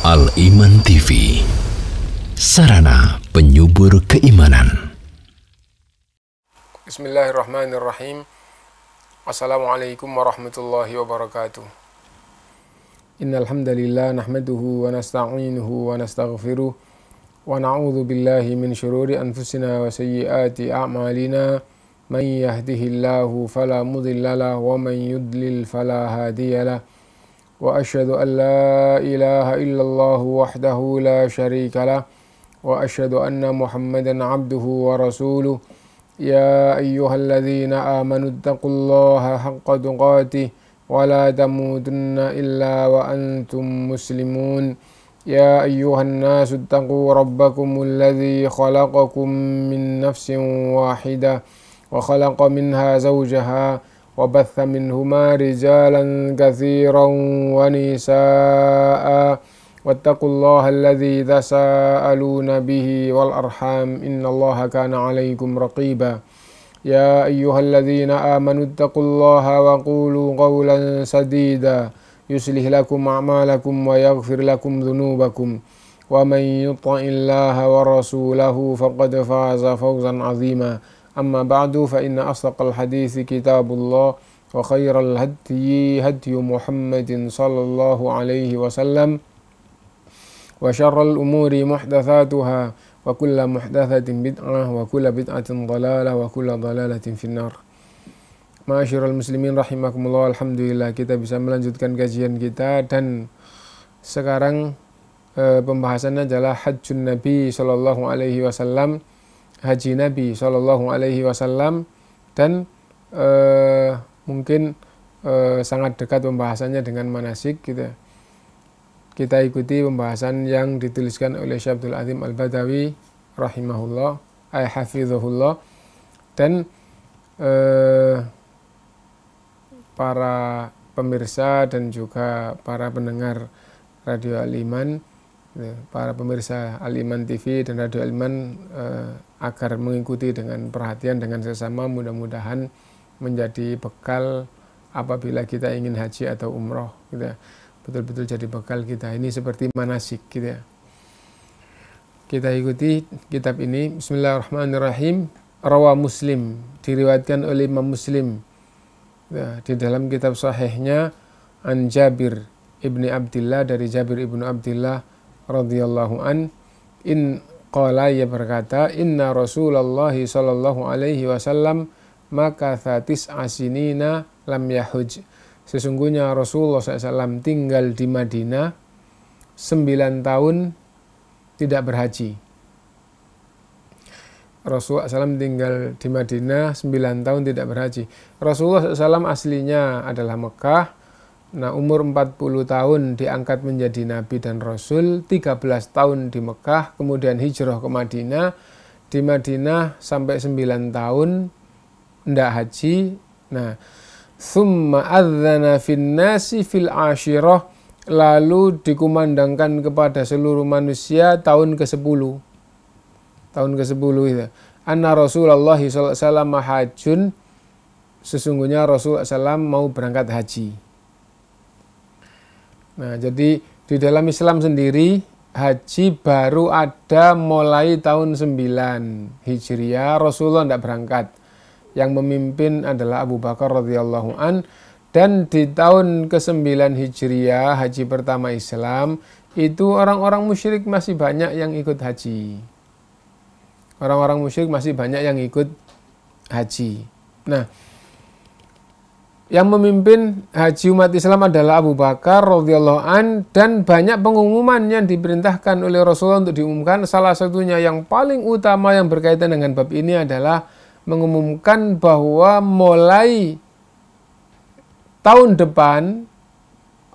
Al-Iman TV, sarana penyubur keimanan. Bismillahirrahmanirrahim. Assalamualaikum warahmatullahi wabarakatuh. Innal hamdalillah nahmaduhu wa nasta'inuhu wa nastaghfiruh wa na'udzu billahi min syururi anfusina wa sayyiati a'malina. Man yahdihillahu fala mudilla lahu wa man yudlil fala hadiyalah. Wa asyhadu an la ilaha illallah wahdahu la syarika lah wa asyhadu anna Muhammadan abduhu wa rasuluh. Ya ayyuhalladzina amanu taqullaha haqqa tuqatih wa la tamutunna illa wa antum muslimun. Ya ayyuhan nasu taqu rabbakumul ladzi khalaqakum min nafsin wahidah wa khalaqa minha zawjaha wa batha minhuma rijalan katsiran wa nisaa wattaqullaha alladzi tasaaluna bihi wal arham innallaha kana 'alaikum raqiba. Ya ayyuhalladzina amanu taqullaha wa qulu qawlan sadida yuslih lakum a'malakum wa yaghfir lakum dhunubakum wa man yuti'illaha wa rasulahu faqad faza fawzan 'azima. Amma ba'du fa inna asdaqal hadithi kitabullah wa khairal hadyi hadyu Muhammadin sallallahu alaihi wasallam wa syarral umuri muhdatsatuha wa kullu muhdatsatin bid'ah wa kullu bid'atin dhalalah wa kullu dhalalatin finnar. Ma'asyiral muslimin rahimakumullah, alhamdulillah kita bisa melanjutkan kajian kita dan sekarang pembahasannya adalah hajjun Nabi sallallahu alaihi wasallam, haji Nabi Shallallahu Alaihi Wasallam, dan mungkin sangat dekat pembahasannya dengan manasik gitu. Kita ikuti pembahasan yang dituliskan oleh Syekh Abdul Azim Al-Badawi rahimahullah, hafizahullah, dan para pemirsa dan juga para pendengar Radio Al-Iman, para pemirsa Al-Iman TV dan Radio Al-Iman, agar mengikuti dengan perhatian, dengan sesama, mudah-mudahan menjadi bekal apabila kita ingin haji atau umroh gitu. Betul-betul jadi bekal kita. Ini seperti manasik gitu ya. Kita ikuti kitab ini. Bismillahirrahmanirrahim. Rawa Muslim, diriwayatkan oleh Imam Muslim ya, di dalam kitab sahihnya, an Jabir ibni Abdillah, dari Jabir ibnu Abdillah radhiyallahu an, qala, ia berkata, inna Rasulullah sallallahu alaihi wasallam makatha tis'a sinina lam yahuj. Sesungguhnya Rasulullah SAW tinggal di Madinah 9 tahun tidak berhaji. Rasulullah SAW tinggal di Madinah 9 tahun tidak berhaji. Rasulullah SAW aslinya adalah Mekah. Nah, umur 40 tahun diangkat menjadi Nabi dan Rasul, 13 tahun di Mekah, kemudian hijrah ke Madinah. Di Madinah sampai 9 tahun tidak haji. Nah, thumma adzana fin nasi fil ashirah, lalu dikumandangkan kepada seluruh manusia tahun ke-10. Tahun ke-10 itu. Anna Rasulullah sallallahu alaihi wasallam hajjun, sesungguhnya Rasulullah SAW mau berangkat haji. Nah, jadi di dalam Islam sendiri haji baru ada mulai tahun 9 Hijriah, Rasulullah tidak berangkat. Yang memimpin adalah Abu Bakar radhiyallahu an, dan di tahun ke-9 Hijriah, haji pertama Islam, itu orang-orang musyrik masih banyak yang ikut haji. Orang-orang musyrik masih banyak yang ikut haji. Nah, yang memimpin haji umat Islam adalah Abu Bakar radhiyallahu an, dan banyak pengumuman yang diperintahkan oleh Rasulullah untuk diumumkan. Salah satunya yang paling utama yang berkaitan dengan bab ini adalah mengumumkan bahwa mulai tahun depan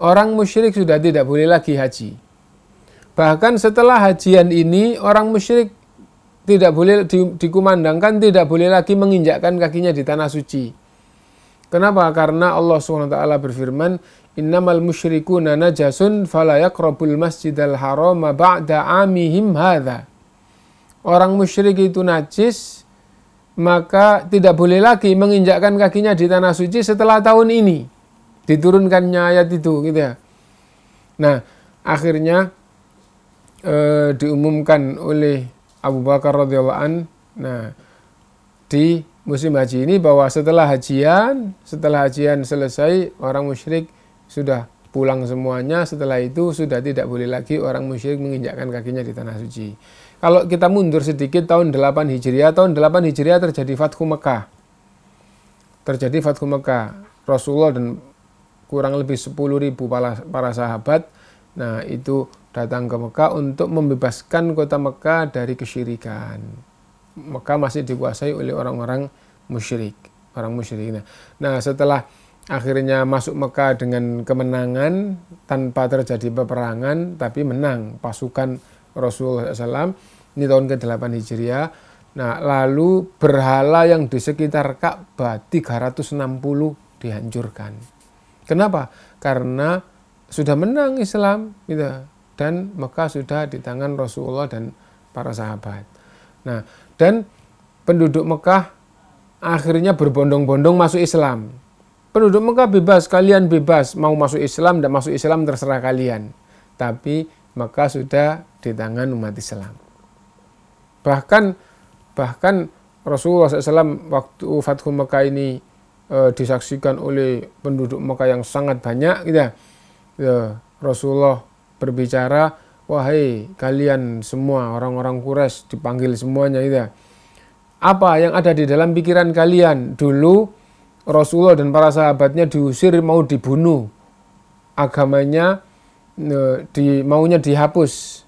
orang musyrik sudah tidak boleh lagi haji. Bahkan setelah hajian ini orang musyrik tidak boleh dikumandangkan, tidak boleh lagi menginjakkan kakinya di tanah suci. Kenapa? Karena Allah SWT berfirman, innamal musyrikuna najasun fala yaqrabul masjidal harama ba'da amihim hadza. Orang musyrik itu najis, maka tidak boleh lagi menginjakkan kakinya di tanah suci setelah tahun ini. Diturunkannya ayat itu gitu ya. Nah, akhirnya diumumkan oleh Abu Bakar radhiyallahu an. Nah, di musim haji ini bahwa setelah hajian selesai, orang musyrik sudah pulang semuanya. Setelah itu sudah tidak boleh lagi orang musyrik menginjakkan kakinya di tanah suci. Kalau kita mundur sedikit, tahun 8 Hijriah terjadi Fathu Mekah. Rasulullah dan kurang lebih 10.000 para sahabat, nah itu datang ke Mekah untuk membebaskan kota Mekah dari kesyirikan. Mekah masih dikuasai oleh orang musyrik. Nah, setelah akhirnya masuk Mekah dengan kemenangan tanpa terjadi peperangan, tapi menang pasukan Rasulullah SAW. Ini tahun ke-8 Hijriah. Nah, lalu berhala yang di sekitar Ka'bah 360 dihancurkan. Kenapa? Karena sudah menang Islam gitu. Dan Mekah sudah di tangan Rasulullah dan para sahabat. Nah, dan penduduk Mekah akhirnya berbondong-bondong masuk Islam. Penduduk Mekah bebas, kalian bebas mau masuk Islam dan masuk Islam terserah kalian. Tapi Mekah sudah di tangan umat Islam. Bahkan Rasulullah SAW waktu Fathu Mekah ini disaksikan oleh penduduk Mekah yang sangat banyak gitu. Rasulullah berbicara, wahai kalian semua orang-orang Quraisy, dipanggil semuanya gitu. Apa yang ada di dalam pikiran kalian? Dulu Rasulullah dan para sahabatnya diusir, mau dibunuh. Agamanya maunya dihapus.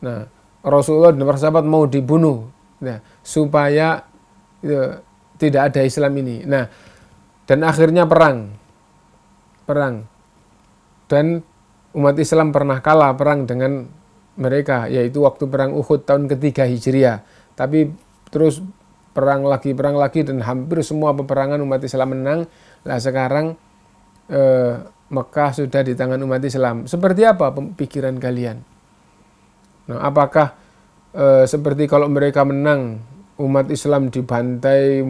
Nah, Rasulullah dan para sahabat mau dibunuh. Nah, supaya tidak ada Islam ini. Nah, dan akhirnya perang. Dan umat Islam pernah kalah perang dengan mereka, yaitu waktu perang Uhud tahun ke-3 Hijriah. Tapi terus perang lagi dan hampir semua peperangan umat Islam menang. Nah, sekarang Mekah sudah di tangan umat Islam. Seperti apa pikiran kalian? Nah, apakah seperti kalau mereka menang, umat Islam dibantai,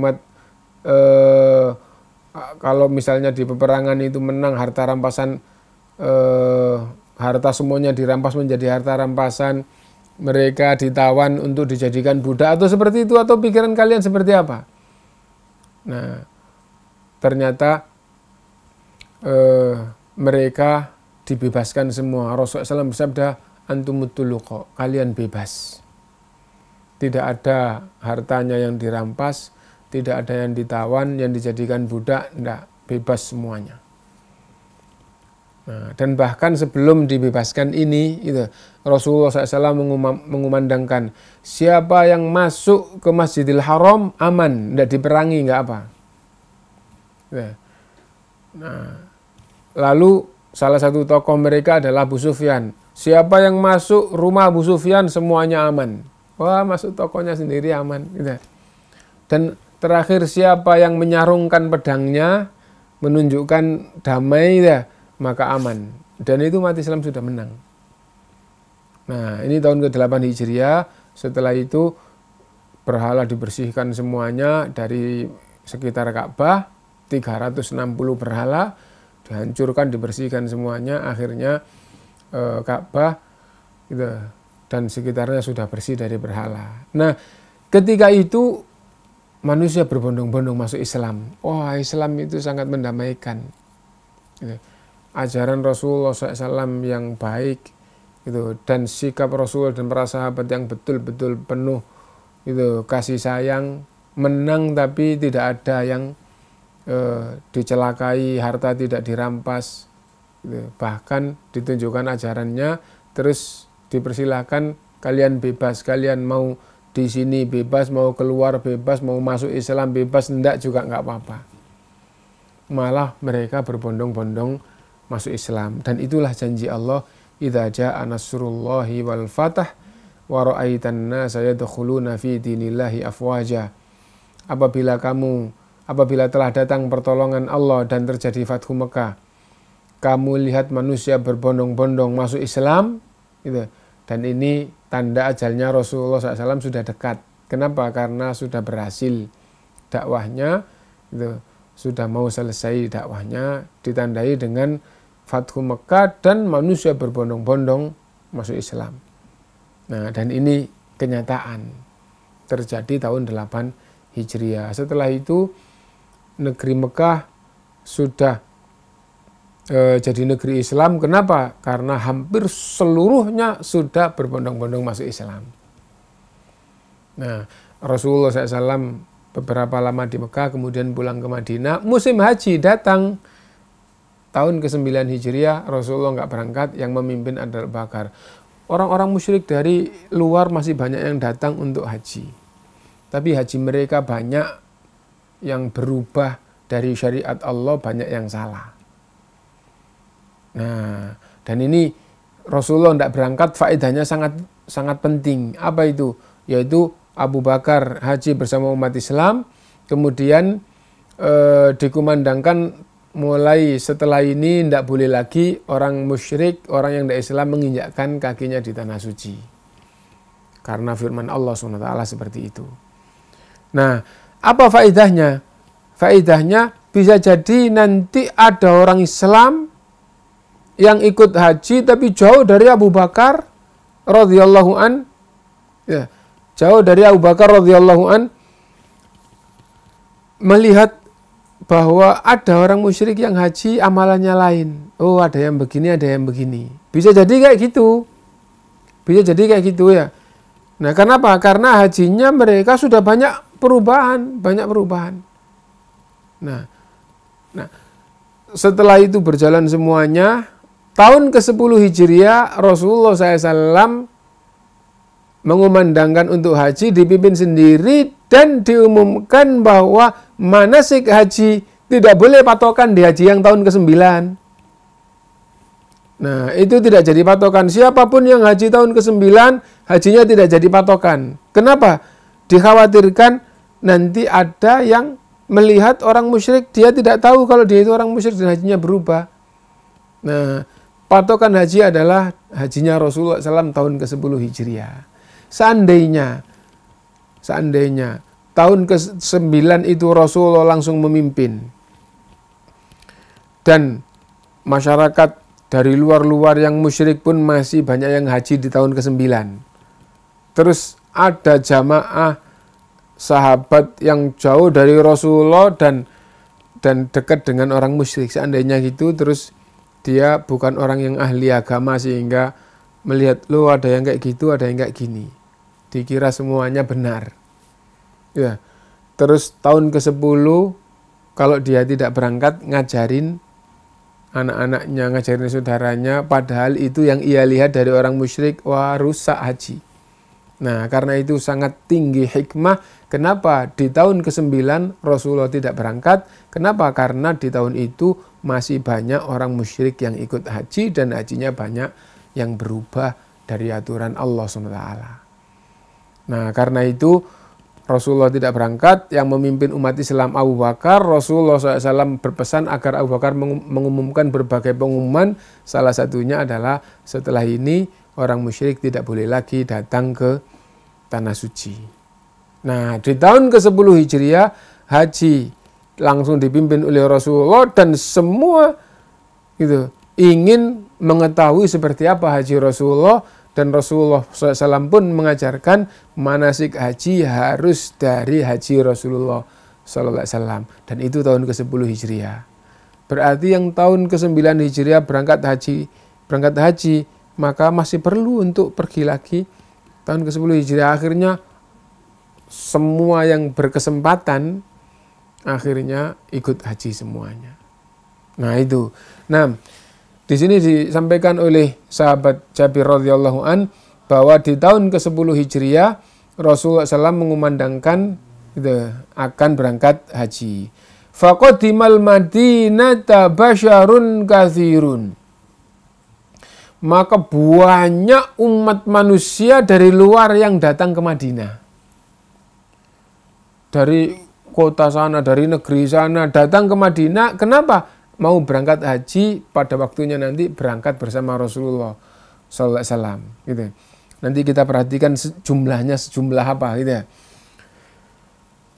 kalau misalnya di peperangan itu menang, harta rampasan, harta semuanya dirampas menjadi harta rampasan, mereka ditawan untuk dijadikan budak, atau seperti itu, atau pikiran kalian seperti apa? Nah, ternyata mereka dibebaskan semua. Rasulullah SAW bersabda, antumut tuluqa, kalian bebas. Tidak ada hartanya yang dirampas, tidak ada yang ditawan, yang dijadikan budak, enggak, bebas semuanya. Nah, dan bahkan sebelum dibebaskan ini, Rasulullah SAW mengumandangkan, siapa yang masuk ke Masjidil Haram aman, enggak diperangi, enggak apa. Nah, lalu salah satu tokoh mereka adalah Abu Sufyan. Siapa yang masuk rumah Abu Sufyan semuanya aman. Wah, masuk tokohnya sendiri aman. Dan terakhir, siapa yang menyarungkan pedangnya menunjukkan damai, maka aman. Dan itu umat Islam sudah menang. Nah, ini tahun ke-8 Hijriah. Setelah itu berhala dibersihkan semuanya dari sekitar Ka'bah. 360 berhala dihancurkan, dibersihkan semuanya. Akhirnya Ka'bah dan sekitarnya sudah bersih dari berhala. Nah, ketika itu manusia berbondong-bondong masuk Islam. Wah, Islam itu sangat mendamaikan. Ajaran Rasulullah SAW yang baik, dan sikap Rasul dan para sahabat yang betul-betul penuh kasih sayang, menang tapi tidak ada yang dicelakai, harta tidak dirampas. Bahkan ditunjukkan ajarannya, terus dipersilahkan, kalian bebas, kalian mau di sini bebas, mau keluar bebas, mau masuk Islam bebas, enggak juga enggak apa-apa. Malah mereka berbondong-bondong masuk Islam. Dan itulah janji Allah, idza jaa nasrullahi wal fath wa ra'aitan nasa yadkhuluna fi dinillahi afwaja. Apabila telah datang pertolongan Allah dan terjadi Fathu Mekah, kamu lihat manusia berbondong-bondong masuk Islam, dan ini tanda ajalnya Rasulullah SAW sudah dekat. Kenapa? Karena sudah berhasil dakwahnya, sudah mau selesai dakwahnya, ditandai dengan Fathu Mekah dan manusia berbondong-bondong masuk Islam. Nah, dan ini kenyataan terjadi tahun 8 Hijriah. Setelah itu negeri Mekah sudah jadi negeri Islam. Kenapa? Karena hampir seluruhnya sudah berbondong-bondong masuk Islam. Nah, Rasulullah SAW beberapa lama di Mekah, kemudian pulang ke Madinah. Musim haji datang tahun ke-9 Hijriah, Rasulullah nggak berangkat, yang memimpin adalah Abu Bakar. Orang-orang musyrik dari luar masih banyak yang datang untuk haji. Tapi haji mereka banyak yang berubah dari syariat Allah, banyak yang salah. Nah, dan ini Rasulullah tidak berangkat, faedahnya sangat penting. Apa itu? Yaitu Abu Bakar haji bersama umat Islam, kemudian dikumandangkan mulai setelah ini tidak boleh lagi orang musyrik, orang yang tidak Islam menginjakkan kakinya di tanah suci. Karena firman Allah SWT seperti itu. Nah, apa faedahnya? Faedahnya bisa jadi nanti ada orang Islam yang ikut haji tapi jauh dari Abu Bakar radhiyallahu an, ya, jauh dari Abu Bakar radhiyallahu an, melihat bahwa ada orang musyrik yang haji amalannya lain. Oh, ada yang begini, ada yang begini. Bisa jadi kayak gitu. Bisa jadi kayak gitu ya. Nah, kenapa? Karena hajinya mereka sudah banyak perubahan. Nah, setelah itu berjalan semuanya, tahun ke-10 Hijriah, Rasulullah SAW mengumandangkan untuk haji, dipimpin sendiri, dan diumumkan bahwa manasik haji tidak boleh patokan di haji yang tahun ke-9. Nah, itu tidak jadi patokan. Siapapun yang haji tahun ke-9, hajinya tidak jadi patokan. Kenapa? Dikhawatirkan nanti ada yang melihat orang musyrik, dia tidak tahu kalau dia itu orang musyrik dan hajinya berubah. Nah, patokan haji adalah hajinya Rasulullah SAW tahun ke-10 Hijriah. Seandainya tahun ke-9 itu Rasulullah langsung memimpin dan masyarakat dari luar-luar yang musyrik pun masih banyak yang haji di tahun ke-9. Terus ada jamaah sahabat yang jauh dari Rasulullah dan dekat dengan orang musyrik. Seandainya gitu, terus dia bukan orang yang ahli agama sehingga melihat, loh ada yang kayak gitu, ada yang kayak gini. Dikira semuanya benar. Ya. Terus tahun ke-10 kalau dia tidak berangkat, ngajarin anak-anaknya, ngajarin saudaranya, padahal itu yang ia lihat dari orang musyrik, wah rusak haji. Nah, karena itu sangat tinggi hikmah. Kenapa di tahun ke-9 Rasulullah tidak berangkat? Kenapa? Karena di tahun itu masih banyak orang musyrik yang ikut haji dan hajinya banyak yang berubah dari aturan Allah SWT. Nah, karena itu Rasulullah tidak berangkat, yang memimpin umat Islam Abu Bakar. Rasulullah SAW berpesan agar Abu Bakar mengumumkan berbagai pengumuman. Salah satunya adalah setelah ini orang musyrik tidak boleh lagi datang ke tanah suci. Nah, di tahun ke-10 Hijriah, haji langsung dipimpin oleh Rasulullah dan semua gitu ingin mengetahui seperti apa haji Rasulullah, dan Rasulullah SAW pun mengajarkan manasik haji harus dari haji Rasulullah SAW, dan itu tahun ke-10 Hijriah. Berarti yang tahun ke-9 Hijriah berangkat haji, maka masih perlu untuk pergi lagi tahun ke-10 Hijriah. Akhirnya semua yang berkesempatan akhirnya ikut haji semuanya. Nah, itu. Nah, di sini disampaikan oleh sahabat Jabir radhiyallahu an bahwa di tahun ke-10 Hijriah Rasulullah SAW mengumandangkan gitu, akan berangkat haji. Faqadimal Madinata basyarun katsirun. Maka banyak umat manusia dari luar yang datang ke Madinah. Dari kota sana, dari negeri sana datang ke Madinah. Kenapa? Mau berangkat haji, pada waktunya nanti berangkat bersama Rasulullah SAW. Gitu. Nanti kita perhatikan sejumlah apa gitu ya.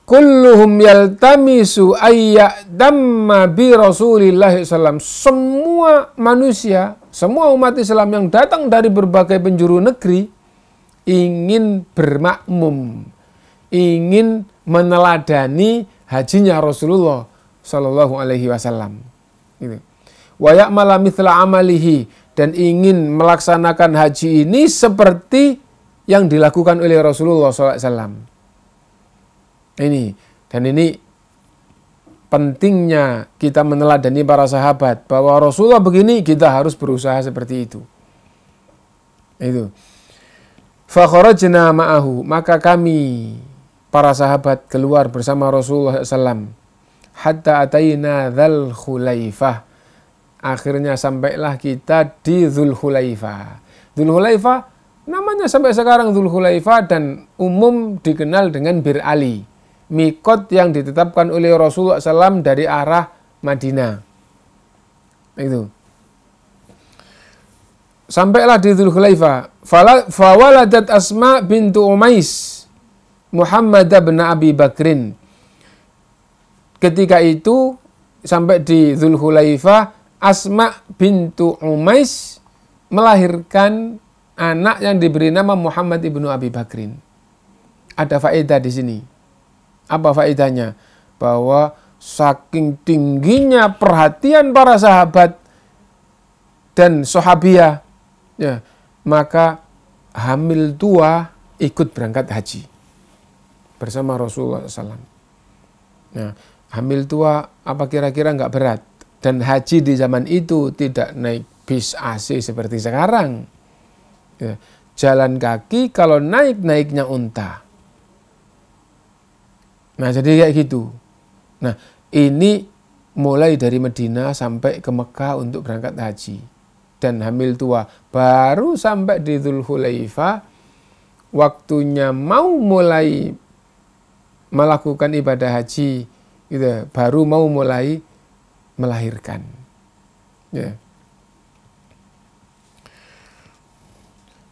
Kulluhum yaltamisu ayyadamma bi Rasulillah SAW. Semua manusia, semua umat Islam yang datang dari berbagai penjuru negeri ingin bermakmum, ingin meneladani hajinya Rasulullah Shallallahu Alaihi Wasallam. Wa ya'mala mithla amalihi, dan ingin melaksanakan haji ini seperti yang dilakukan oleh Rasulullah SAW. Ini pentingnya kita meneladani para sahabat, bahwa Rasulullah begini, kita harus berusaha seperti itu. Fa kharajna ma'ahu, maka kami para sahabat keluar bersama Rasulullah SAW. Hatta ataina Dzul Khulaifah, akhirnya sampailah kita di Dzul Khulaifah. Dzul Khulaifah namanya sampai sekarang Dzul Khulaifah, dan umum dikenal dengan Bir Ali, mikot yang ditetapkan oleh Rasulullah SAW dari arah Madinah. Sampailah di Dzul Khulaifah. Fawaladat Asma bintu Umais Muhammad bin Abi Bakrin. Ketika itu sampai di Dzul Khulaifah, Asma bintu Umais melahirkan anak yang diberi nama Muhammad ibnu Abi Bakrin. Ada faedah di sini. Apa faedahnya? Bahwa saking tingginya perhatian para sahabat dan sahabiah, ya, maka hamil tua ikut berangkat haji bersama Rasulullah SAW. Nah, hamil tua apa kira-kira nggak berat? Dan haji di zaman itu tidak naik bis AC seperti sekarang. Ya, jalan kaki, kalau naiknya unta. Nah, jadi kayak gitu. Nah, ini mulai dari Madinah sampai ke Mekah untuk berangkat haji. Dan hamil tua. Baru sampai di Dzul Khulaifah, waktunya mau mulai melakukan ibadah haji, gitu, baru mau mulai melahirkan. Ya.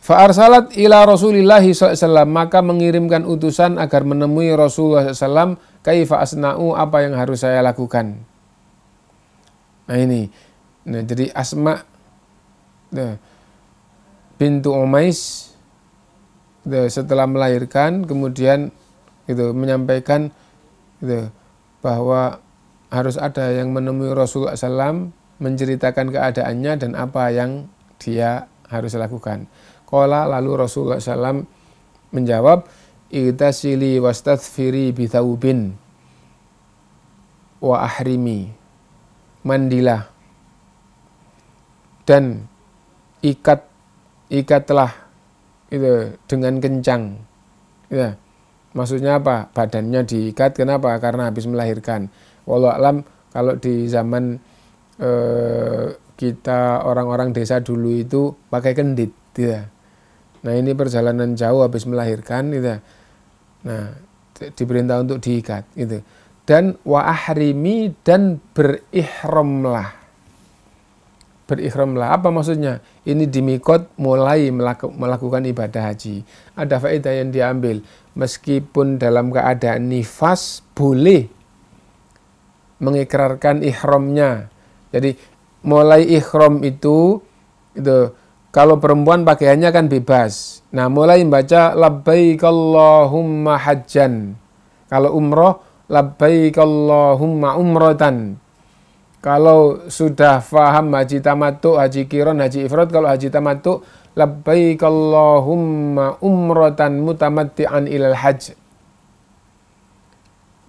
Fa'arsalat ila Rasulillah SAW, maka mengirimkan utusan agar menemui Rasulullah SAW. Kaifa asna'u, apa yang harus saya lakukan. Nah ini, jadi Asma bintu Umais setelah melahirkan, kemudian menyampaikan bahwa harus ada yang menemui Rasulullah SAW, menceritakan keadaannya dan apa yang dia harus lakukan. Qala, lalu Rasulullah SAW menjawab, igtasili wastaghfiri bithaubin wa ahrimi, mandilah dan ikatlah dengan kencang. Ya. Maksudnya apa? Badannya diikat, kenapa? Karena habis melahirkan. Wallahu alam, kalau di zaman kita orang-orang desa dulu itu pakai kendit, ya. Nah ini perjalanan jauh habis melahirkan, gitu. Nah diperintah untuk diikat, gitu. Dan wa ahrimi, dan berihramlah. Berihramlah, apa maksudnya? Ini di mikot mulai melakukan ibadah haji. Ada faedah yang diambil, meskipun dalam keadaan nifas boleh mengikrarkan ihramnya. Jadi mulai ihram itu kalau perempuan pakaiannya kan bebas. Nah, mulai membaca labbaik Allahumma hajjan. Kalau umroh, labbaik Allahumma umratan. Kalau sudah faham haji tamattu, haji qiran, haji ifrad, kalau haji tamattu, labbaik Allahumma umratan mutamatti'an ilal hajj.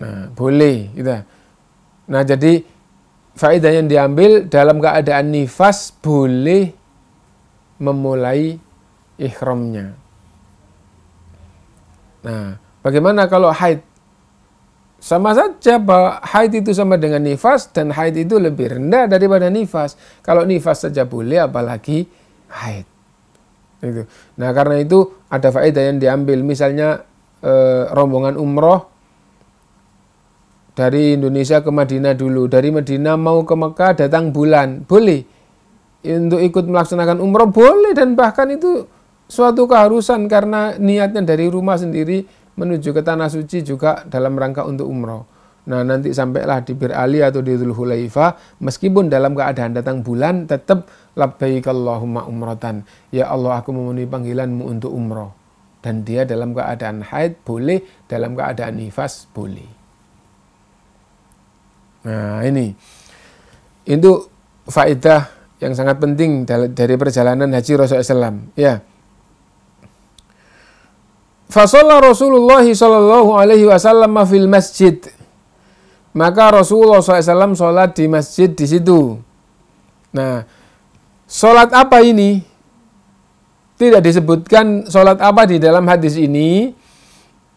Nah, boleh gitu. Nah, jadi faedah yang diambil, dalam keadaan nifas boleh memulai ihramnya. Nah, bagaimana kalau haid? Sama saja, bahwa haid itu sama dengan nifas, dan haid itu lebih rendah daripada nifas. Kalau nifas saja boleh, apalagi haid. Gitu. Nah, karena itu ada faedah yang diambil. Misalnya rombongan umroh dari Indonesia ke Madinah dulu, dari Madinah mau ke Mekah datang bulan, boleh. Untuk ikut melaksanakan umroh boleh, dan bahkan itu suatu keharusan karena niatnya dari rumah sendiri menuju ke tanah suci juga dalam rangka untuk umroh. Nah, nanti sampailah di Bir Ali atau di Dzul Khulaifah, meskipun dalam keadaan datang bulan, tetap labbaik Allahumma umratan. Ya Allah, aku memenuhi panggilanmu untuk umroh. Dan dia dalam keadaan haid boleh, dalam keadaan nifas boleh. Nah ini, itu faedah yang sangat penting dari perjalanan haji Rasulullah SAW. Ya. Fasalla Rasulullah sallallahu alaihi wasallam fil masjid. Maka Rasulullah SAW sholat di masjid di situ. Nah, sholat apa ini? Tidak disebutkan sholat apa di dalam hadis ini,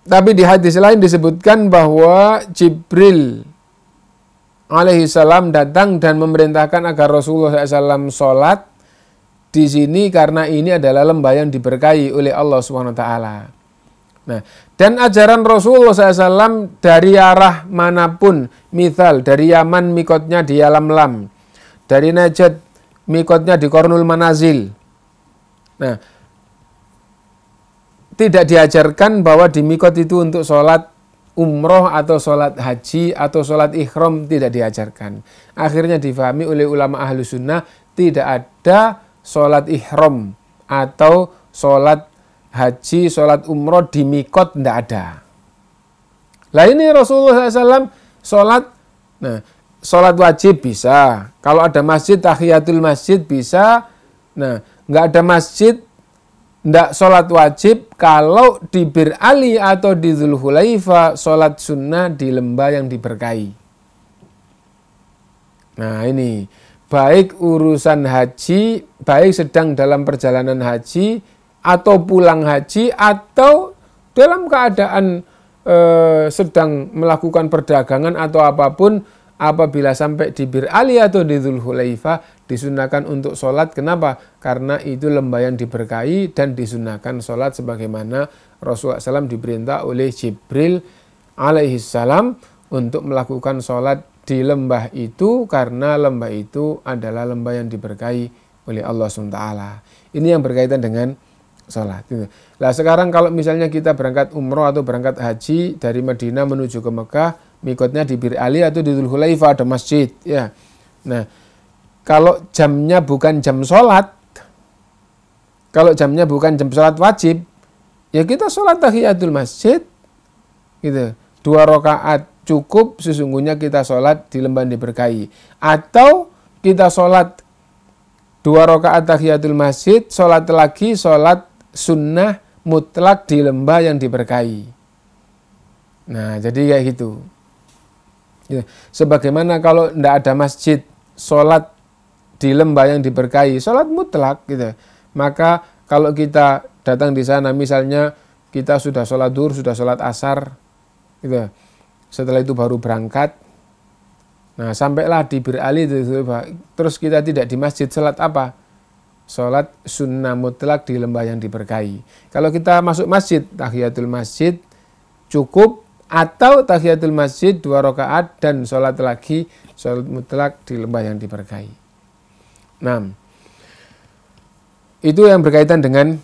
tapi di hadis lain disebutkan bahwa Jibril alaihi salam datang dan memerintahkan agar Rasulullah SAW sholat di sini karena ini adalah lembah yang diberkahi oleh Allah SWT. Nah, dan ajaran Rasulullah SAW dari arah manapun, misal dari Yaman mikotnya di Yalamlam, dari Najd mikotnya di Qarnul Manazil. Nah, tidak diajarkan bahwa di mikot itu untuk sholat umroh atau sholat haji atau sholat ikhram, tidak diajarkan. Akhirnya difahami oleh ulama ahlu sunnah, tidak ada sholat ikhram atau sholat haji, sholat umroh di mikot, tidak ada. Lah ini Rasulullah SAW sholat, nah sholat wajib bisa, kalau ada masjid tahiyatul masjid bisa. Nah nggak ada masjid, ndak sholat wajib. Kalau di Bir Ali atau di Dzulhulaifa, sholat sunnah di lembah yang diberkahi. Nah ini, baik urusan haji, baik sedang dalam perjalanan haji, atau pulang haji, atau dalam keadaan sedang melakukan perdagangan atau apapun, apabila sampai di Bir Ali atau di Dzulhulaifa, disunahkan untuk sholat. Kenapa? Karena itu lembah yang diberkahi dan disunahkan sholat sebagaimana Rasulullah SAW diperintah oleh Jibril alaihissalam untuk melakukan sholat di lembah itu, karena lembah itu adalah lembah yang diberkahi oleh Allah SWT. Ini yang berkaitan dengan sholat. Nah sekarang kalau misalnya kita berangkat umroh atau berangkat haji dari Madinah menuju ke Mekah, mikotnya di Bir Ali atau di Dzulhulaifa, ada masjid. Ya. Nah, kalau jamnya bukan jam sholat, kalau jamnya bukan jam sholat wajib, ya kita sholat tahiyatul masjid, gitu. 2 rakaat cukup, sesungguhnya kita sholat di lembah yang diberkahi. Atau kita sholat 2 rakaat tahiyatul masjid, sholat lagi sholat sunnah mutlak di lembah yang diberkahi. Nah, jadi kayak gitu. Ya, sebagaimana kalau tidak ada masjid, sholat di lembah yang diberkahi, sholat mutlak gitu. Maka kalau kita datang di sana, misalnya kita sudah sholat duhur, sudah sholat asar, gitu. Setelah itu baru berangkat. Nah, sampailah di Bir Ali, terus kita tidak di masjid, sholat apa? Sholat sunnah mutlak di lembah yang diberkahi. Kalau kita masuk masjid, tahiyatul masjid cukup, atau tahiyatul masjid 2 rakaat dan sholat lagi, sholat mutlak di lembah yang diberkahi. Nah, itu yang berkaitan dengan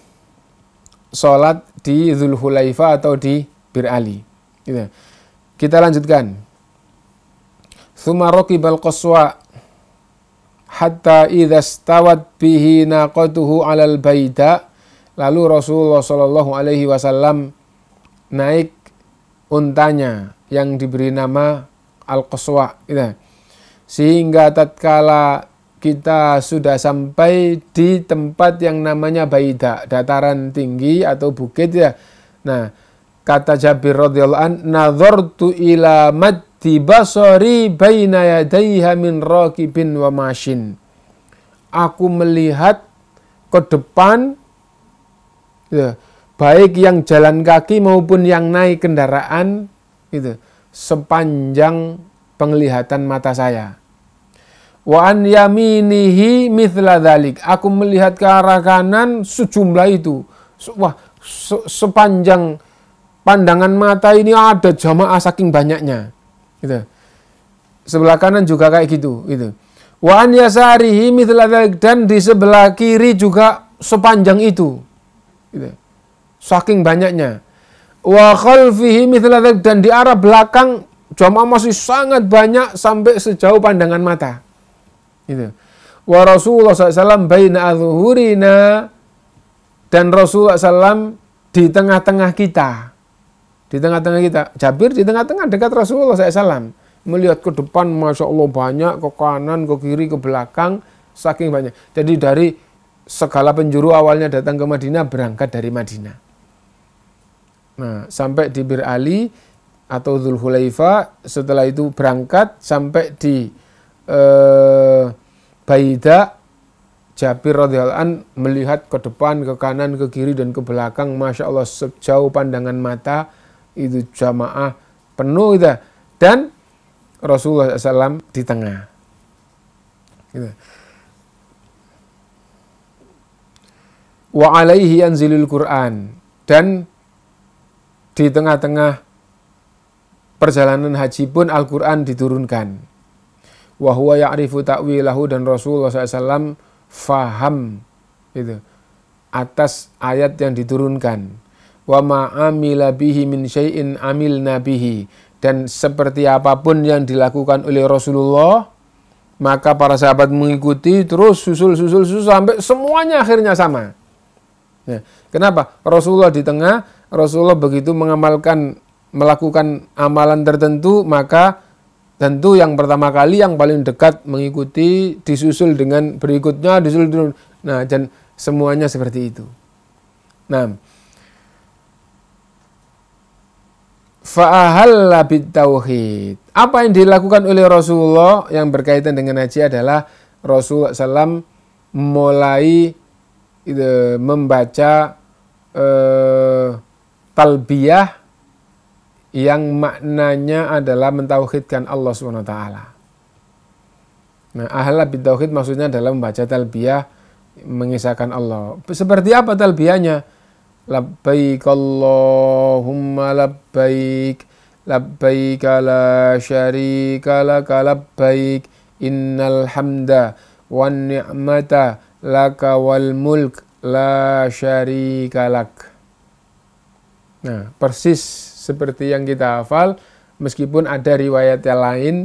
sholat di Dzulhulaifa atau di Bir Ali. Gitu. Kita lanjutkan. Tsumma raqibal qaswa hatta idza stawat bihi naqatuhu 'alal baida. Lalu Rasulullah sallallahu alaihi wasallam naik untanya yang diberi nama Al-Qaswa, gitu. Sehingga tatkala kita sudah sampai di tempat yang namanya Baida, dataran tinggi atau bukit, ya. Nah, kata Jabir radhiyallahu an, "Nadhartu ila maddi basari baina yadayha min raqibin wa mashin." Aku melihat ke depan, ya, baik yang jalan kaki maupun yang naik kendaraan, gitu, sepanjang penglihatan mata saya. Wa an yaminihi mithla dzalik. Aku melihat ke arah kanan sejumlah itu. Wah, sepanjang pandangan mata ini ada jamaah saking banyaknya. Gitu. Sebelah kanan juga kayak gitu, gitu. Wa an yasarihi mithla dzalik, dan di sebelah kiri juga sepanjang itu. Gitu. Saking banyaknya. Wa khalfihi mithla dzalik, dan di arah belakang jamaah masih sangat banyak sampai sejauh pandangan mata. Gitu. Wa Rasulullah SAW baina adzuhurina, dan Rasulullah SAW di tengah-tengah kita. Di tengah-tengah kita. Jabir di tengah-tengah dekat Rasulullah SAW. Melihat ke depan, Masya Allah banyak, ke kanan, ke kiri, ke belakang, saking banyak. Jadi dari segala penjuru awalnya datang ke Madinah, berangkat dari Madinah. Nah, sampai di Bir Ali atau Dzulhulaifah, setelah itu berangkat sampai di Baida. Jabir radhiyallahu an melihat ke depan, ke kanan, ke kiri, dan ke belakang. Masya Allah, sejauh pandangan mata itu jamaah penuh itu. Dan Rasulullah SAW di tengah. Gitu. Wa alaihi yanzilul Qur'an. Dan di tengah-tengah perjalanan haji pun Al-Quran diturunkan. Wa huwa ya'rifu ta'wilahu, dan Rasulullah SAW faham itu atas ayat yang diturunkan. Wa ma'amila bihi min syai'in amilna bihi. Dan seperti apapun yang dilakukan oleh Rasulullah, maka para sahabat mengikuti, terus susul sampai semuanya akhirnya sama. Nah, kenapa? Rasulullah di tengah, Rasulullah begitu melakukan amalan tertentu, maka tentu yang pertama kali yang paling dekat mengikuti, disusul dengan berikutnya, disusul. Nah, dan semuanya seperti itu. Nah, fa'ahalla bitauhid. Apa yang dilakukan oleh Rasulullah yang berkaitan dengan haji adalah Rasulullah SAW mulai membaca talbiyah yang maknanya adalah mentauhidkan Allah SWT. Nah, ahalla bitauhid maksudnya adalah membaca talbiyah mengisahkan Allah. Seperti apa talbiyahnya? Labbaik Allahumma labbaik, labbaik la syarika laka labbaik, innal hamda wan ni'mata laka wal mulk la syarika lak. Nah, persis seperti yang kita hafal, meskipun ada riwayat yang lain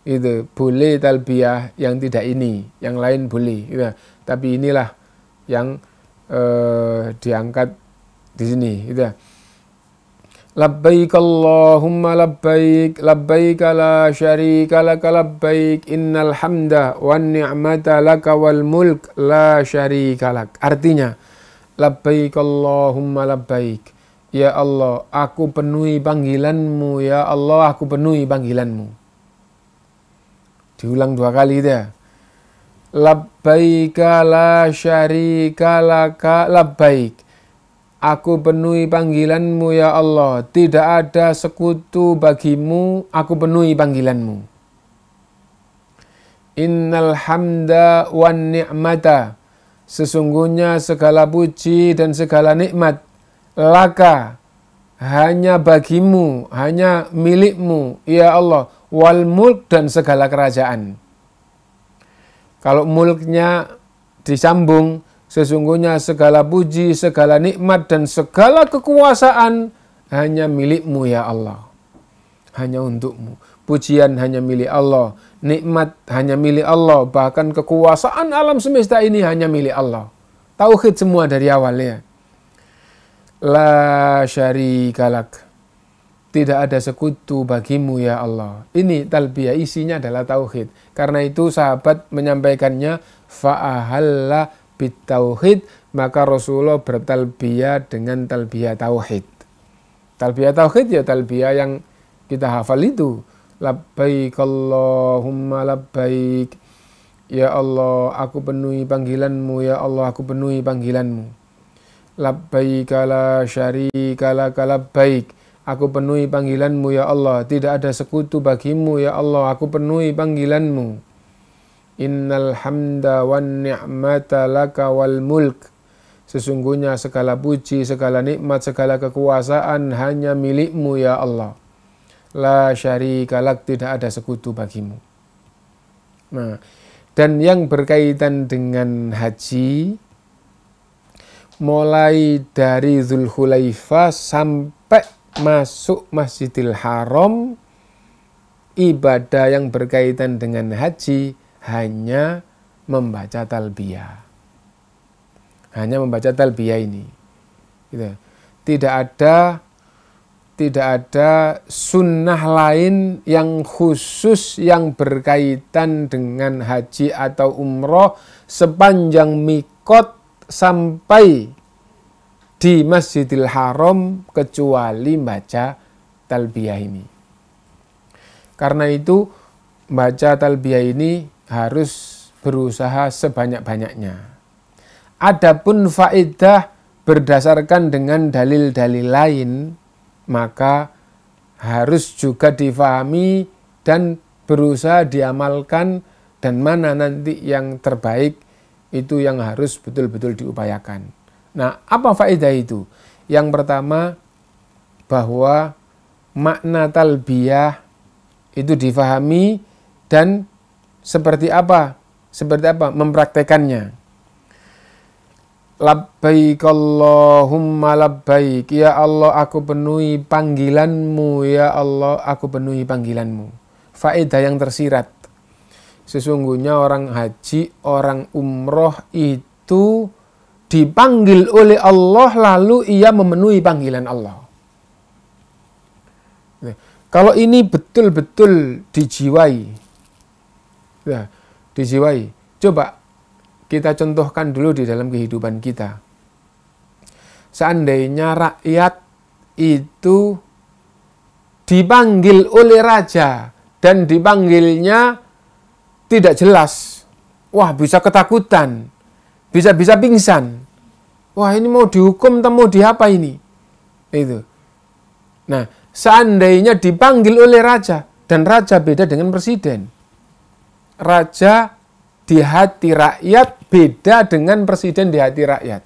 itu boleh talbiyah yang tidak ini, yang lain boleh gitu. Tapi inilah yang diangkat di sini gitu. Labbaik Allahumma labbaik, labbaik la syarika laka labbaik, innal hamda wan ni'mata laka wal mulk la syarika lak. Artinya, labbaik Allahumma labbaik, ya Allah, aku penuhi panggilanmu, ya Allah, aku penuhi panggilanmu. Diulang 2 kali itu ya. Labbaik la syarika laka labbaik, aku penuhi panggilanmu ya Allah, tidak ada sekutu bagimu, aku penuhi panggilanmu. Innal hamda wan ni'mata, sesungguhnya segala puji dan segala nikmat, laka, hanya bagimu, hanya milikmu ya Allah, wal mulk, dan segala kerajaan. Kalau mulknya disambung, sesungguhnya segala puji, segala nikmat, dan segala kekuasaan hanya milikmu ya Allah. Hanya untukmu. Pujian hanya milik Allah. Nikmat hanya milik Allah. Bahkan kekuasaan alam semesta ini hanya milik Allah. Tauhid semua dari awalnya. La syarika lak, tidak ada sekutu bagimu ya Allah. Ini talbiyah, isinya adalah tauhid. Karena itu sahabat menyampaikannya fa'ahalla bitauhid, maka Rasulullah bertalbiyah dengan talbiyah tauhid. Talbiyah tauhid ya talbiyah yang kita hafal itu. Labbaik Allahumma labbaik, ya Allah, aku penuhi panggilanmu, ya Allah, aku penuhi panggilanmu. Labbaik la syarika laka labbaik, aku penuhi panggilanmu ya Allah, tidak ada sekutu bagimu ya Allah, aku penuhi panggilanmu. Innal hamda wan ni'mata laka wal mulk, sesungguhnya segala puji, segala nikmat, segala kekuasaan hanya milikmu ya Allah. La syarika lak, tidak ada sekutu bagimu. Nah, dan yang berkaitan dengan haji, mulai dari Dzulhulaifah sampai masuk Masjidil Haram, ibadah yang berkaitan dengan haji hanya membaca talbiyah. Hanya membaca talbiyah ini. Gitu. tidak ada sunnah lain yang khusus yang berkaitan dengan haji atau umroh sepanjang mikot sampai di Masjidil Haram kecuali baca talbiyah ini. Karena itu baca talbiyah ini harus berusaha sebanyak-banyaknya. Adapun faedah berdasarkan dengan dalil-dalil lain, maka harus juga difahami dan berusaha diamalkan, dan mana nanti yang terbaik itu yang harus betul-betul diupayakan. Nah, apa faedah itu? Yang pertama, bahwa makna talbiyah itu difahami dan seperti apa mempraktekannya. Labbaik Allahumma labbaik, ya Allah aku penuhi panggilanmu, ya Allah aku penuhi panggilanmu. Faedah yang tersirat, sesungguhnya orang haji, orang umroh itu dipanggil oleh Allah lalu ia memenuhi panggilan Allah. Kalau ini betul-betul dijiwai, coba kita contohkan dulu di dalam kehidupan kita. Seandainya rakyat itu dipanggil oleh raja dan dipanggilnya tidak jelas, wah bisa ketakutan, bisa pingsan. Wah ini mau dihukum atau mau diapa ini? Itu. Nah, seandainya dipanggil oleh raja, dan raja beda dengan presiden. Raja di hati rakyat beda dengan presiden di hati rakyat.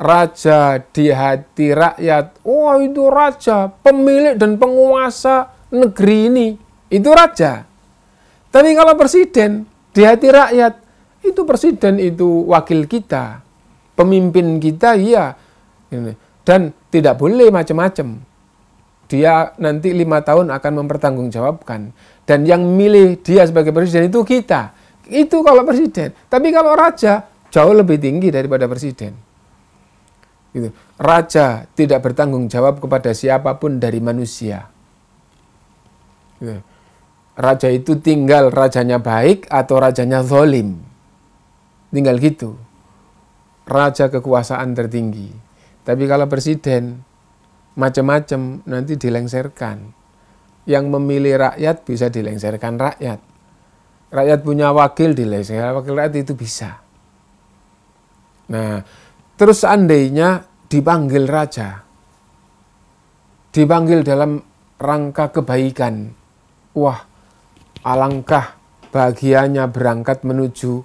Raja di hati rakyat, wah itu raja, pemilik dan penguasa negeri ini, itu raja. Tapi kalau presiden di hati rakyat, itu presiden itu wakil kita, pemimpin kita, iya. Dan tidak boleh macam-macam. Dia nanti 5 tahun akan mempertanggungjawabkan. Dan yang milih dia sebagai presiden itu kita. Itu kalau presiden. Tapi kalau raja, jauh lebih tinggi daripada presiden. Gitu. Raja tidak bertanggung jawab kepada siapapun dari manusia. Gitu. Raja itu tinggal rajanya baik atau rajanya zalim. Tinggal gitu. Raja kekuasaan tertinggi. Tapi kalau presiden, macam-macam nanti dilengserkan. Yang memilih rakyat bisa dilengserkan rakyat. Rakyat punya wakil dilengserkan wakil rakyat, itu bisa. Nah, terus seandainya dipanggil raja, dipanggil dalam rangka kebaikan, wah alangkah bahagianya berangkat menuju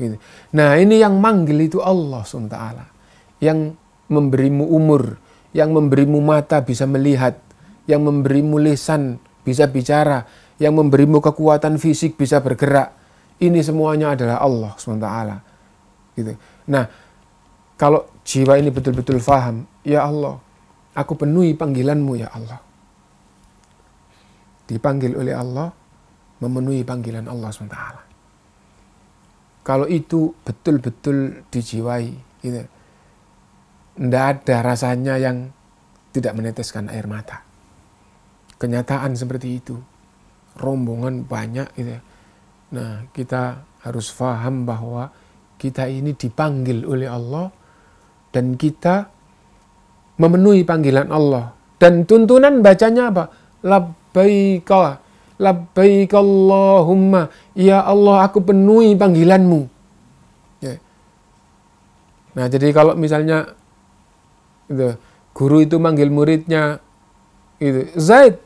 gitu. Nah ini yang manggil itu Allah SWT, yang memberimu umur, yang memberimu mata bisa melihat, yang memberimu lisan bisa bicara, yang memberimu kekuatan fisik bisa bergerak. Ini semuanya adalah Allah SWT. Gitu. Nah, kalau jiwa ini betul-betul faham, ya Allah, aku penuhi panggilanmu ya Allah. Dipanggil oleh Allah, memenuhi panggilan Allah SWT. Kalau itu betul-betul dijiwai, gitu. Tidak ada rasanya yang tidak meneteskan air mata. Kenyataan seperti itu. Rombongan banyak gitu. Nah, kita harus paham bahwa kita ini dipanggil oleh Allah dan kita memenuhi panggilan Allah. Dan tuntunan bacanya apa? Labbaika, labbaik Allahumma, ya Allah aku penuhi panggilanmu. Ya. Nah, jadi kalau misalnya gitu, guru itu manggil muridnya gitu, Zaid,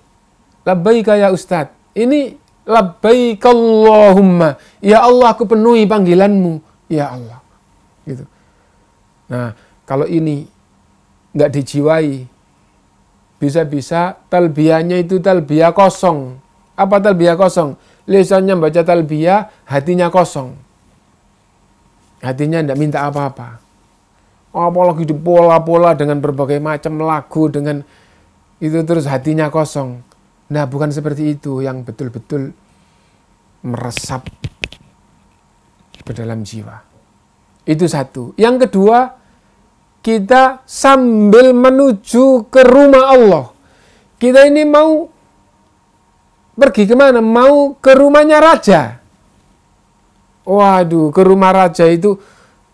labbaika ya Ustadz. Ini labbaik Allahumma, ya Allah aku penuhi panggilanmu, ya Allah. Gitu. Nah, kalau ini nggak dijiwai, bisa-bisa talbiyahnya itu talbiyah kosong. Apa talbiyah kosong? Lisannya baca talbiyah, hatinya kosong. Hatinya tidak minta apa-apa. Apalagi dipola-pola dengan berbagai macam lagu, dengan itu terus hatinya kosong. Nah, bukan seperti itu yang betul-betul meresap ke dalam jiwa. Itu satu. Yang kedua, kita sambil menuju ke rumah Allah. Kita ini mau pergi kemana? Mau ke rumahnya raja. Waduh, ke rumah raja itu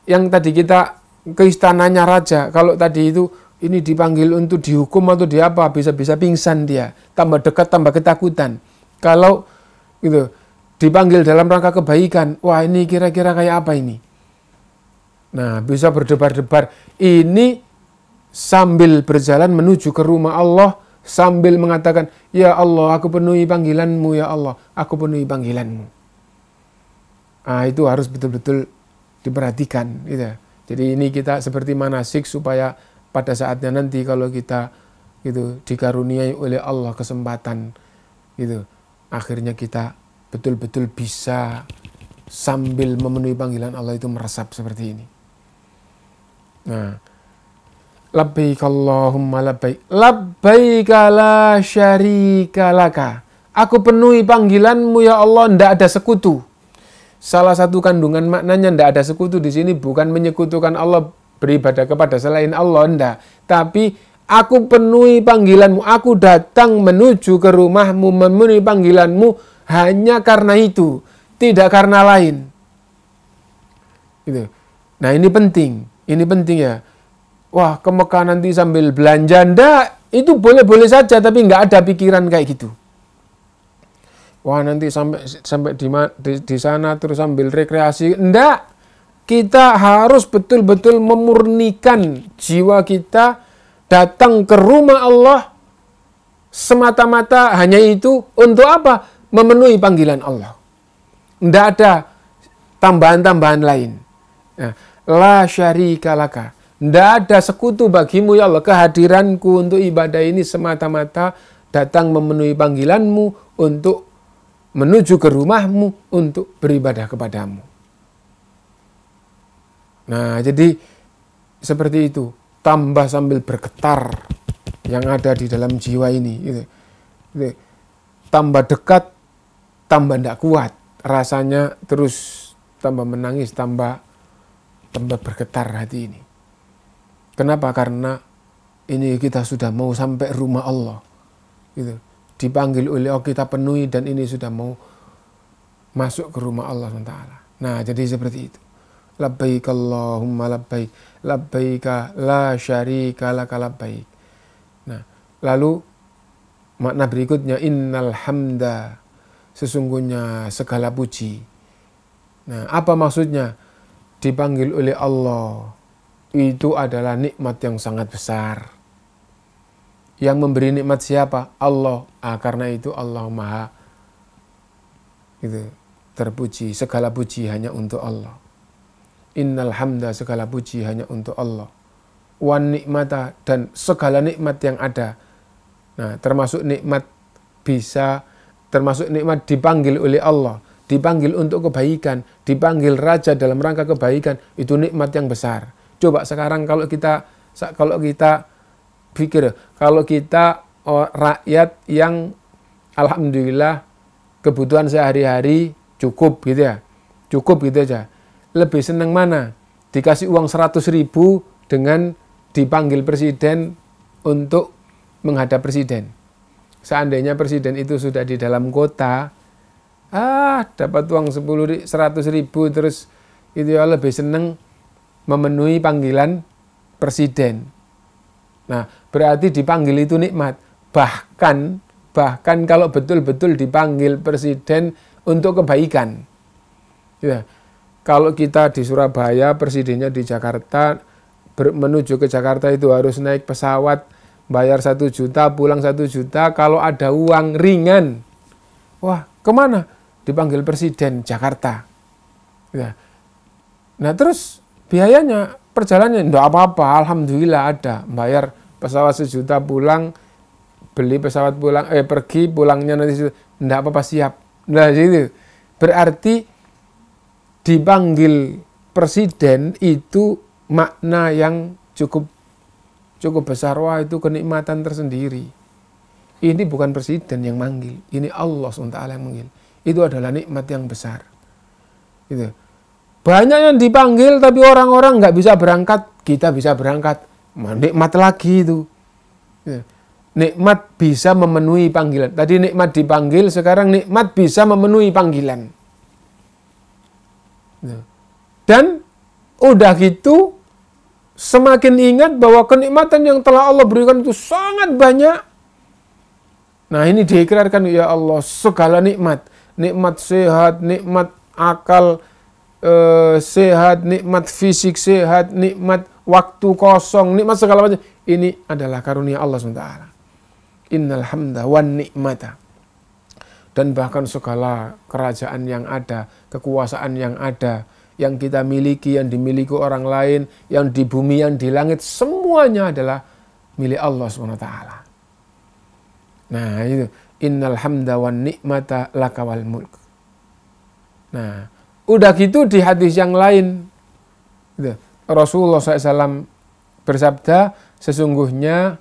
yang tadi kita ke istananya raja. Kalau tadi itu ini dipanggil untuk dihukum atau di apa, bisa-bisa pingsan dia. Tambah dekat, tambah ketakutan. Kalau gitu dipanggil dalam rangka kebaikan, wah ini kira-kira kayak apa ini? Nah, bisa berdebar-debar. Ini sambil berjalan menuju ke rumah Allah, sambil mengatakan, ya Allah, aku penuhi panggilanmu, ya Allah, aku penuhi panggilanmu. Nah, itu harus betul-betul diperhatikan. Gitu. Jadi ini kita seperti manasik supaya pada saatnya nanti kalau kita gitu dikaruniai oleh Allah kesempatan, gitu, akhirnya kita betul-betul bisa sambil memenuhi panggilan Allah itu meresap seperti ini. Nah, labbaik Allahumma labbaik, labbaik la syarika laka. Aku penuhi panggilanmu ya Allah, tidak ada sekutu. Salah satu kandungan maknanya tidak ada sekutu di sini bukan menyekutukan Allah, beribadah kepada selain Allah, tidak. Tapi aku penuhi panggilanmu, aku datang menuju ke rumahmu, memenuhi panggilanmu hanya karena itu, tidak karena lain. Gitu. Nah ini penting ya. Wah, ke Mekah nanti sambil belanja, ndak, itu boleh-boleh saja, tapi nggak ada pikiran kayak gitu. Wah, nanti sampai di sana terus sambil rekreasi, ndak. Kita harus betul-betul memurnikan jiwa kita datang ke rumah Allah semata-mata hanya itu untuk apa? Memenuhi panggilan Allah. Ndak ada tambahan-tambahan lain. Nah, la syarika laka. Ndak ada sekutu bagimu ya Allah. Kehadiranku untuk ibadah ini semata-mata datang memenuhi panggilanmu untuk menuju ke rumahmu untuk beribadah kepadamu. Nah, jadi seperti itu. Tambah sambil bergetar yang ada di dalam jiwa ini. Gitu. Tambah dekat, tambah tidak kuat. Rasanya terus tambah menangis, tambah bergetar hati ini. Kenapa? Karena ini kita sudah mau sampai rumah Allah. Gitu. Dipanggil oleh Allah, kita penuhi dan ini sudah mau masuk ke rumah Allah SWT. Nah, jadi seperti itu. Labbaik Allahumma labbaik, labbaika la syarika laka labbaik. Nah, lalu makna berikutnya, innal hamda, sesungguhnya segala puji. Nah, apa maksudnya? Dipanggil oleh Allah itu adalah nikmat yang sangat besar. Yang memberi nikmat siapa? Allah. Karena itu Allah Maha itu terpuji. Segala puji hanya untuk Allah. Innal hamda, segala puji hanya untuk Allah. Wan nikmata, dan segala nikmat yang ada. Nah, termasuk nikmat termasuk nikmat dipanggil oleh Allah, dipanggil untuk kebaikan, dipanggil raja dalam rangka kebaikan, itu nikmat yang besar. Coba sekarang kalau kita pikir, kalau kita rakyat yang alhamdulillah kebutuhan sehari-hari cukup gitu ya, cukup gitu aja. Lebih senang mana? Dikasih uang 100.000 dengan dipanggil presiden untuk menghadap presiden. Seandainya presiden itu sudah di dalam kota, dapat uang 100.000 terus itu ya lebih senang memenuhi panggilan presiden. Nah, berarti dipanggil itu nikmat. Bahkan kalau betul-betul dipanggil presiden untuk kebaikan. Ya. Kalau kita di Surabaya, presidennya di Jakarta, menuju ke Jakarta itu harus naik pesawat, bayar 1 juta, pulang 1 juta. Kalau ada uang ringan, wah kemana? Dipanggil presiden Jakarta. Ya. Nah terus biayanya, perjalanannya enggak apa-apa, alhamdulillah ada. Bayar pesawat 1 juta, pulang, beli pesawat pulang, pergi, pulangnya nanti enggak apa-apa, siap. Nah gitu. Berarti dipanggil presiden itu makna yang cukup besar. Wah, itu kenikmatan tersendiri. Ini bukan presiden yang manggil, ini Allah SWT yang manggil. Itu adalah nikmat yang besar. Gitu. Banyak yang dipanggil tapi orang-orang nggak bisa berangkat kita bisa berangkat, nikmat lagi itu. Nikmat bisa memenuhi panggilan. Tadi nikmat dipanggil, sekarang nikmat bisa memenuhi panggilan. Dan udah gitu, semakin ingat bahwa kenikmatan yang telah Allah berikan itu sangat banyak. Nah, ini diikrarkan, ya Allah, segala nikmat. Nikmat sehat, nikmat akal sehat, nikmat fisik sehat, nikmat waktu kosong, nikmat segala macam. Ini adalah karunia Allah SWT. Innal hamda wan nikmata. Dan bahkan segala kerajaan yang ada, kekuasaan yang ada, yang kita miliki, yang dimiliki orang lain, yang di bumi, yang di langit, semuanya adalah milik Allah SWT. Nah, itu. Innal hamda wan nikmata laka wal mulk. Nah, udah gitu di hadis yang lain, gitu, Rasulullah SAW bersabda, sesungguhnya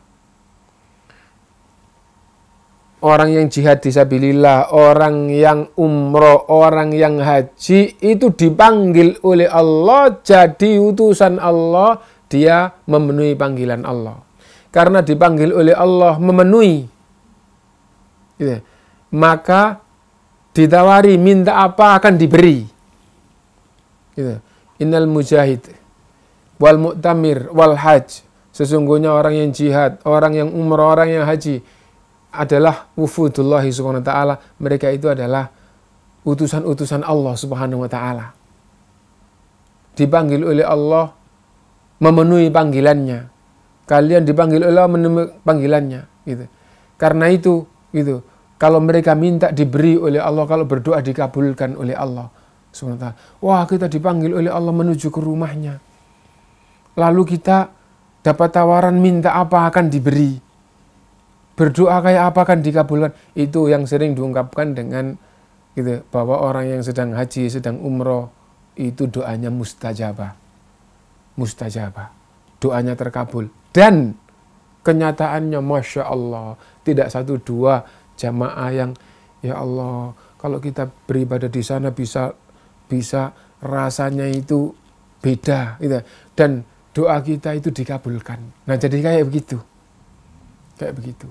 orang yang jihad fisabilillah, orang yang umroh, orang yang haji, itu dipanggil oleh Allah, jadi utusan Allah, dia memenuhi panggilan Allah. Karena dipanggil oleh Allah memenuhi, gitu, maka ditawari minta apa akan diberi. Gitu. Innal mujahid wal mu'tamir wal hajj, sesungguhnya orang yang jihad, orang yang umrah, orang yang haji adalah wufudullahi subhanahu wa ta'ala. Mereka itu adalah utusan-utusan Allah subhanahu wa ta'ala. Dipanggil oleh Allah memenuhi panggilannya. Kalian dipanggil oleh Allah memenuhi panggilannya. Gitu. Karena itu, gitu, kalau mereka minta diberi oleh Allah, kalau berdoa dikabulkan oleh Allah subhanahu wa ta'ala. Wah, kita dipanggil oleh Allah menuju ke rumahnya. Lalu kita dapat tawaran minta apa akan diberi. Berdoa kayak apa akan dikabulkan. Itu yang sering diungkapkan dengan, gitu, bahwa orang yang sedang haji, sedang umroh, itu doanya mustajabah. Mustajabah. Doanya terkabul. Dan kenyataannya Masya Allah, tidak satu dua jamaah yang, ya Allah, kalau kita beribadah di sana bisa rasanya itu beda, gitu. Dan doa kita itu dikabulkan. Nah, jadi kayak begitu. Kayak begitu.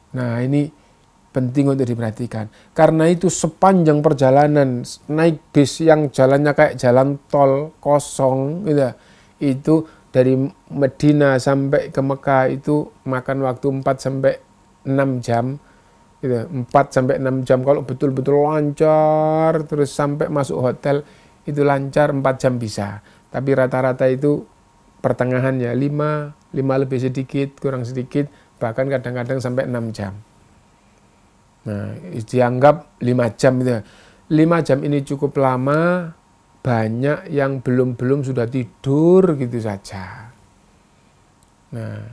Nah, ini penting untuk diperhatikan. Karena itu sepanjang perjalanan naik bis yang jalannya kayak jalan tol kosong, gitu, itu dari Medina sampai ke Mekah itu makan waktu 4 sampai 6 jam. Gitu, 4 sampai 6 jam kalau betul-betul lancar, terus sampai masuk hotel itu lancar 4 jam bisa. Tapi rata-rata itu pertengahan ya 5 lebih sedikit, kurang sedikit, bahkan kadang-kadang sampai 6 jam. Nah, dianggap 5 jam itu. 5 jam ini cukup lama, banyak yang belum sudah tidur gitu saja. Nah,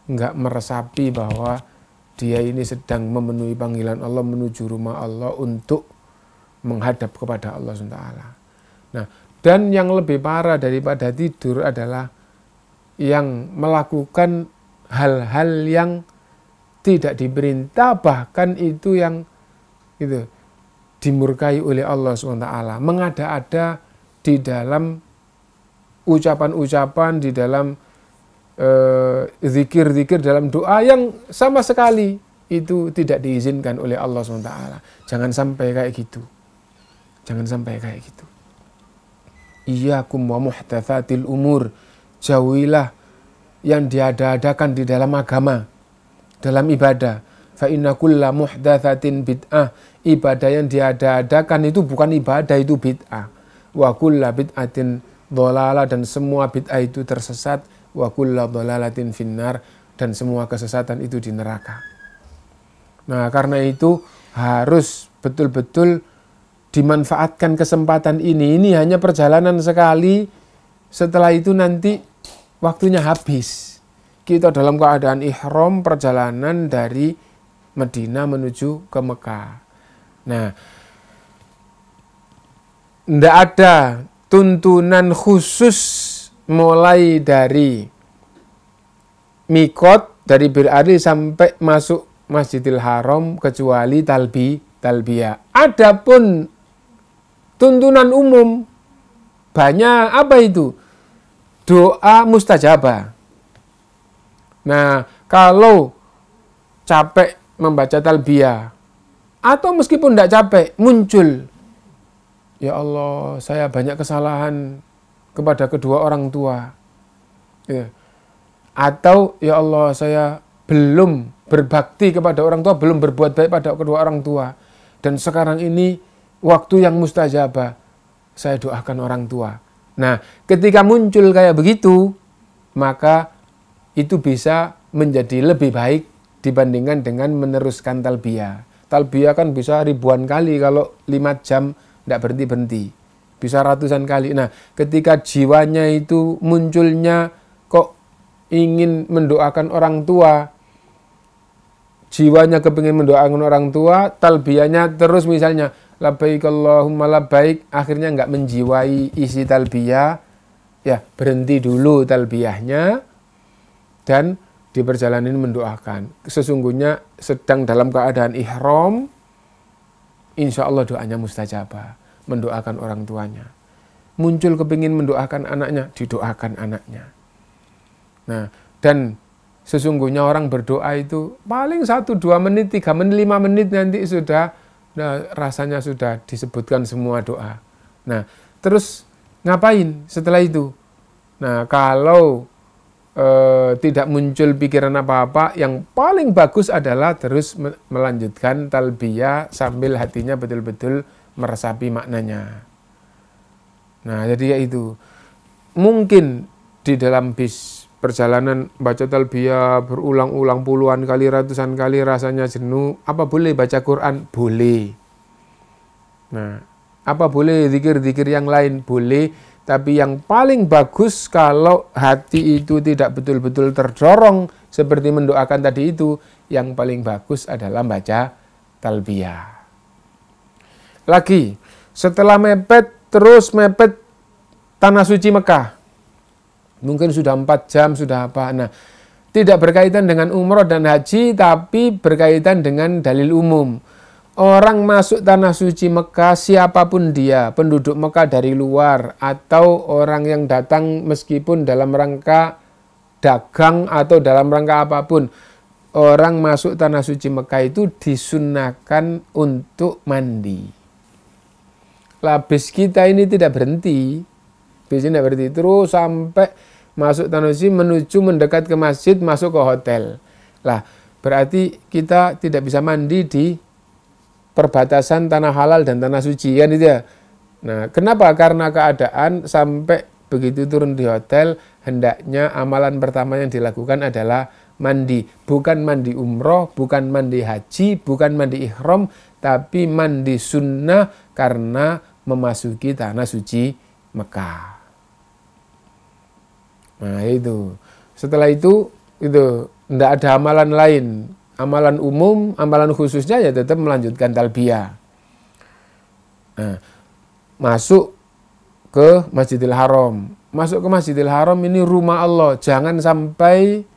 enggak meresapi bahwa dia ini sedang memenuhi panggilan Allah menuju rumah Allah untuk menghadap kepada Allah SWT. Nah, dan yang lebih parah daripada tidur adalah yang melakukan hal-hal yang tidak diperintah, bahkan itu yang gitu, dimurkai oleh Allah SWT. Mengada-ada di dalam ucapan-ucapan, di dalam zikir-zikir, dalam doa yang sama sekali itu tidak diizinkan oleh Allah SWT. Jangan sampai kayak gitu. Jangan sampai kayak gitu. Iyyakum wa muhdatsatil umur. Jauhilah yang diada-adakan di dalam agama, dalam ibadah. Fa inna kulla muhdatsatin bid'ah. Ibadah yang diada-adakan itu bukan ibadah, itu bid'ah. Wa kulla bid'atin dhalalah, dan semua bid'ah itu tersesat. Wa kulla dhalalatin finnar, dan semua kesesatan itu di neraka. Nah, karena itu harus betul-betul dimanfaatkan kesempatan ini. Ini hanya perjalanan sekali, setelah itu nanti waktunya habis. Kita dalam keadaan ihram perjalanan dari Madinah menuju ke Mekah. Nah, tidak ada tuntunan khusus mulai dari mikot, dari Bir Ali sampai masuk Masjidil Haram kecuali talbiyah. Adapun tuntunan umum banyak, apa itu? doa mustajabah. Nah, kalau capek membaca talbiyah, atau meskipun tidak capek, muncul, ya Allah, saya banyak kesalahan kepada kedua orang tua. Ya. Atau, ya Allah, saya belum berbakti kepada orang tua, belum berbuat baik pada kedua orang tua. Dan sekarang ini waktu yang mustajabah, saya doakan orang tua. Nah, ketika muncul kayak begitu, maka itu bisa menjadi lebih baik dibandingkan dengan meneruskan talbiyah. Talbiyah kan bisa ribuan kali, kalau 5 jam tidak berhenti-berhenti. Bisa ratusan kali. Nah, ketika jiwanya itu munculnya kok ingin mendoakan orang tua, jiwanya kepingin mendoakan orang tua, talbiyahnya terus misalnya labbaik Allahumma labbaik, akhirnya nggak menjiwai isi talbiyah, ya berhenti dulu talbiyahnya dan di perjalanan ini mendoakan. Sesungguhnya sedang dalam keadaan ihram, insya Allah doanya mustajabah, mendoakan orang tuanya. Muncul kepingin mendoakan anaknya, didoakan anaknya. Nah, dan sesungguhnya orang berdoa itu paling 1-2 menit, 3 menit, 5 menit nanti sudah, nah, rasanya sudah disebutkan semua doa. Nah, terus ngapain setelah itu? Nah, kalau tidak muncul pikiran apa-apa, yang paling bagus adalah terus melanjutkan talbiyah sambil hatinya betul-betul meresapi maknanya. Nah, jadi ya itu. Mungkin di dalam bis perjalanan baca talbiyah berulang-ulang puluhan kali, ratusan kali, rasanya jenuh. Apa boleh baca Quran? Boleh. Nah, apa boleh zikir-zikir yang lain? Boleh. Tapi yang paling bagus kalau hati itu tidak betul-betul terdorong seperti mendoakan tadi itu, yang paling bagus adalah baca talbiyah. Lagi, setelah mepet, terus mepet Tanah Suci Mekah. Mungkin sudah 4 jam, sudah apa. Nah, tidak berkaitan dengan umroh dan haji, tapi berkaitan dengan dalil umum. Orang masuk Tanah Suci Mekah, siapapun dia, penduduk Mekah dari luar, atau orang yang datang meskipun dalam rangka dagang atau dalam rangka apapun, orang masuk Tanah Suci Mekah itu disunahkan untuk mandi. Lah, bis kita ini tidak berhenti, bis ini tidak berhenti, terus sampai masuk Tanah Suci menuju mendekat ke masjid, masuk ke hotel. Lah, berarti kita tidak bisa mandi di perbatasan tanah halal dan tanah suci, kan itu ya. Nah, kenapa? Karena keadaan sampai begitu turun di hotel, hendaknya amalan pertama yang dilakukan adalah mandi. Bukan mandi umroh, bukan mandi haji, bukan mandi ihram, tapi mandi sunnah karena memasuki Tanah Suci Mekah. Nah, itu. Setelah itu tidak ada amalan lain. Amalan umum, amalan khususnya ya tetap melanjutkan talbiyah. Nah, masuk ke Masjidil Haram. Masuk ke Masjidil Haram ini rumah Allah. Jangan sampai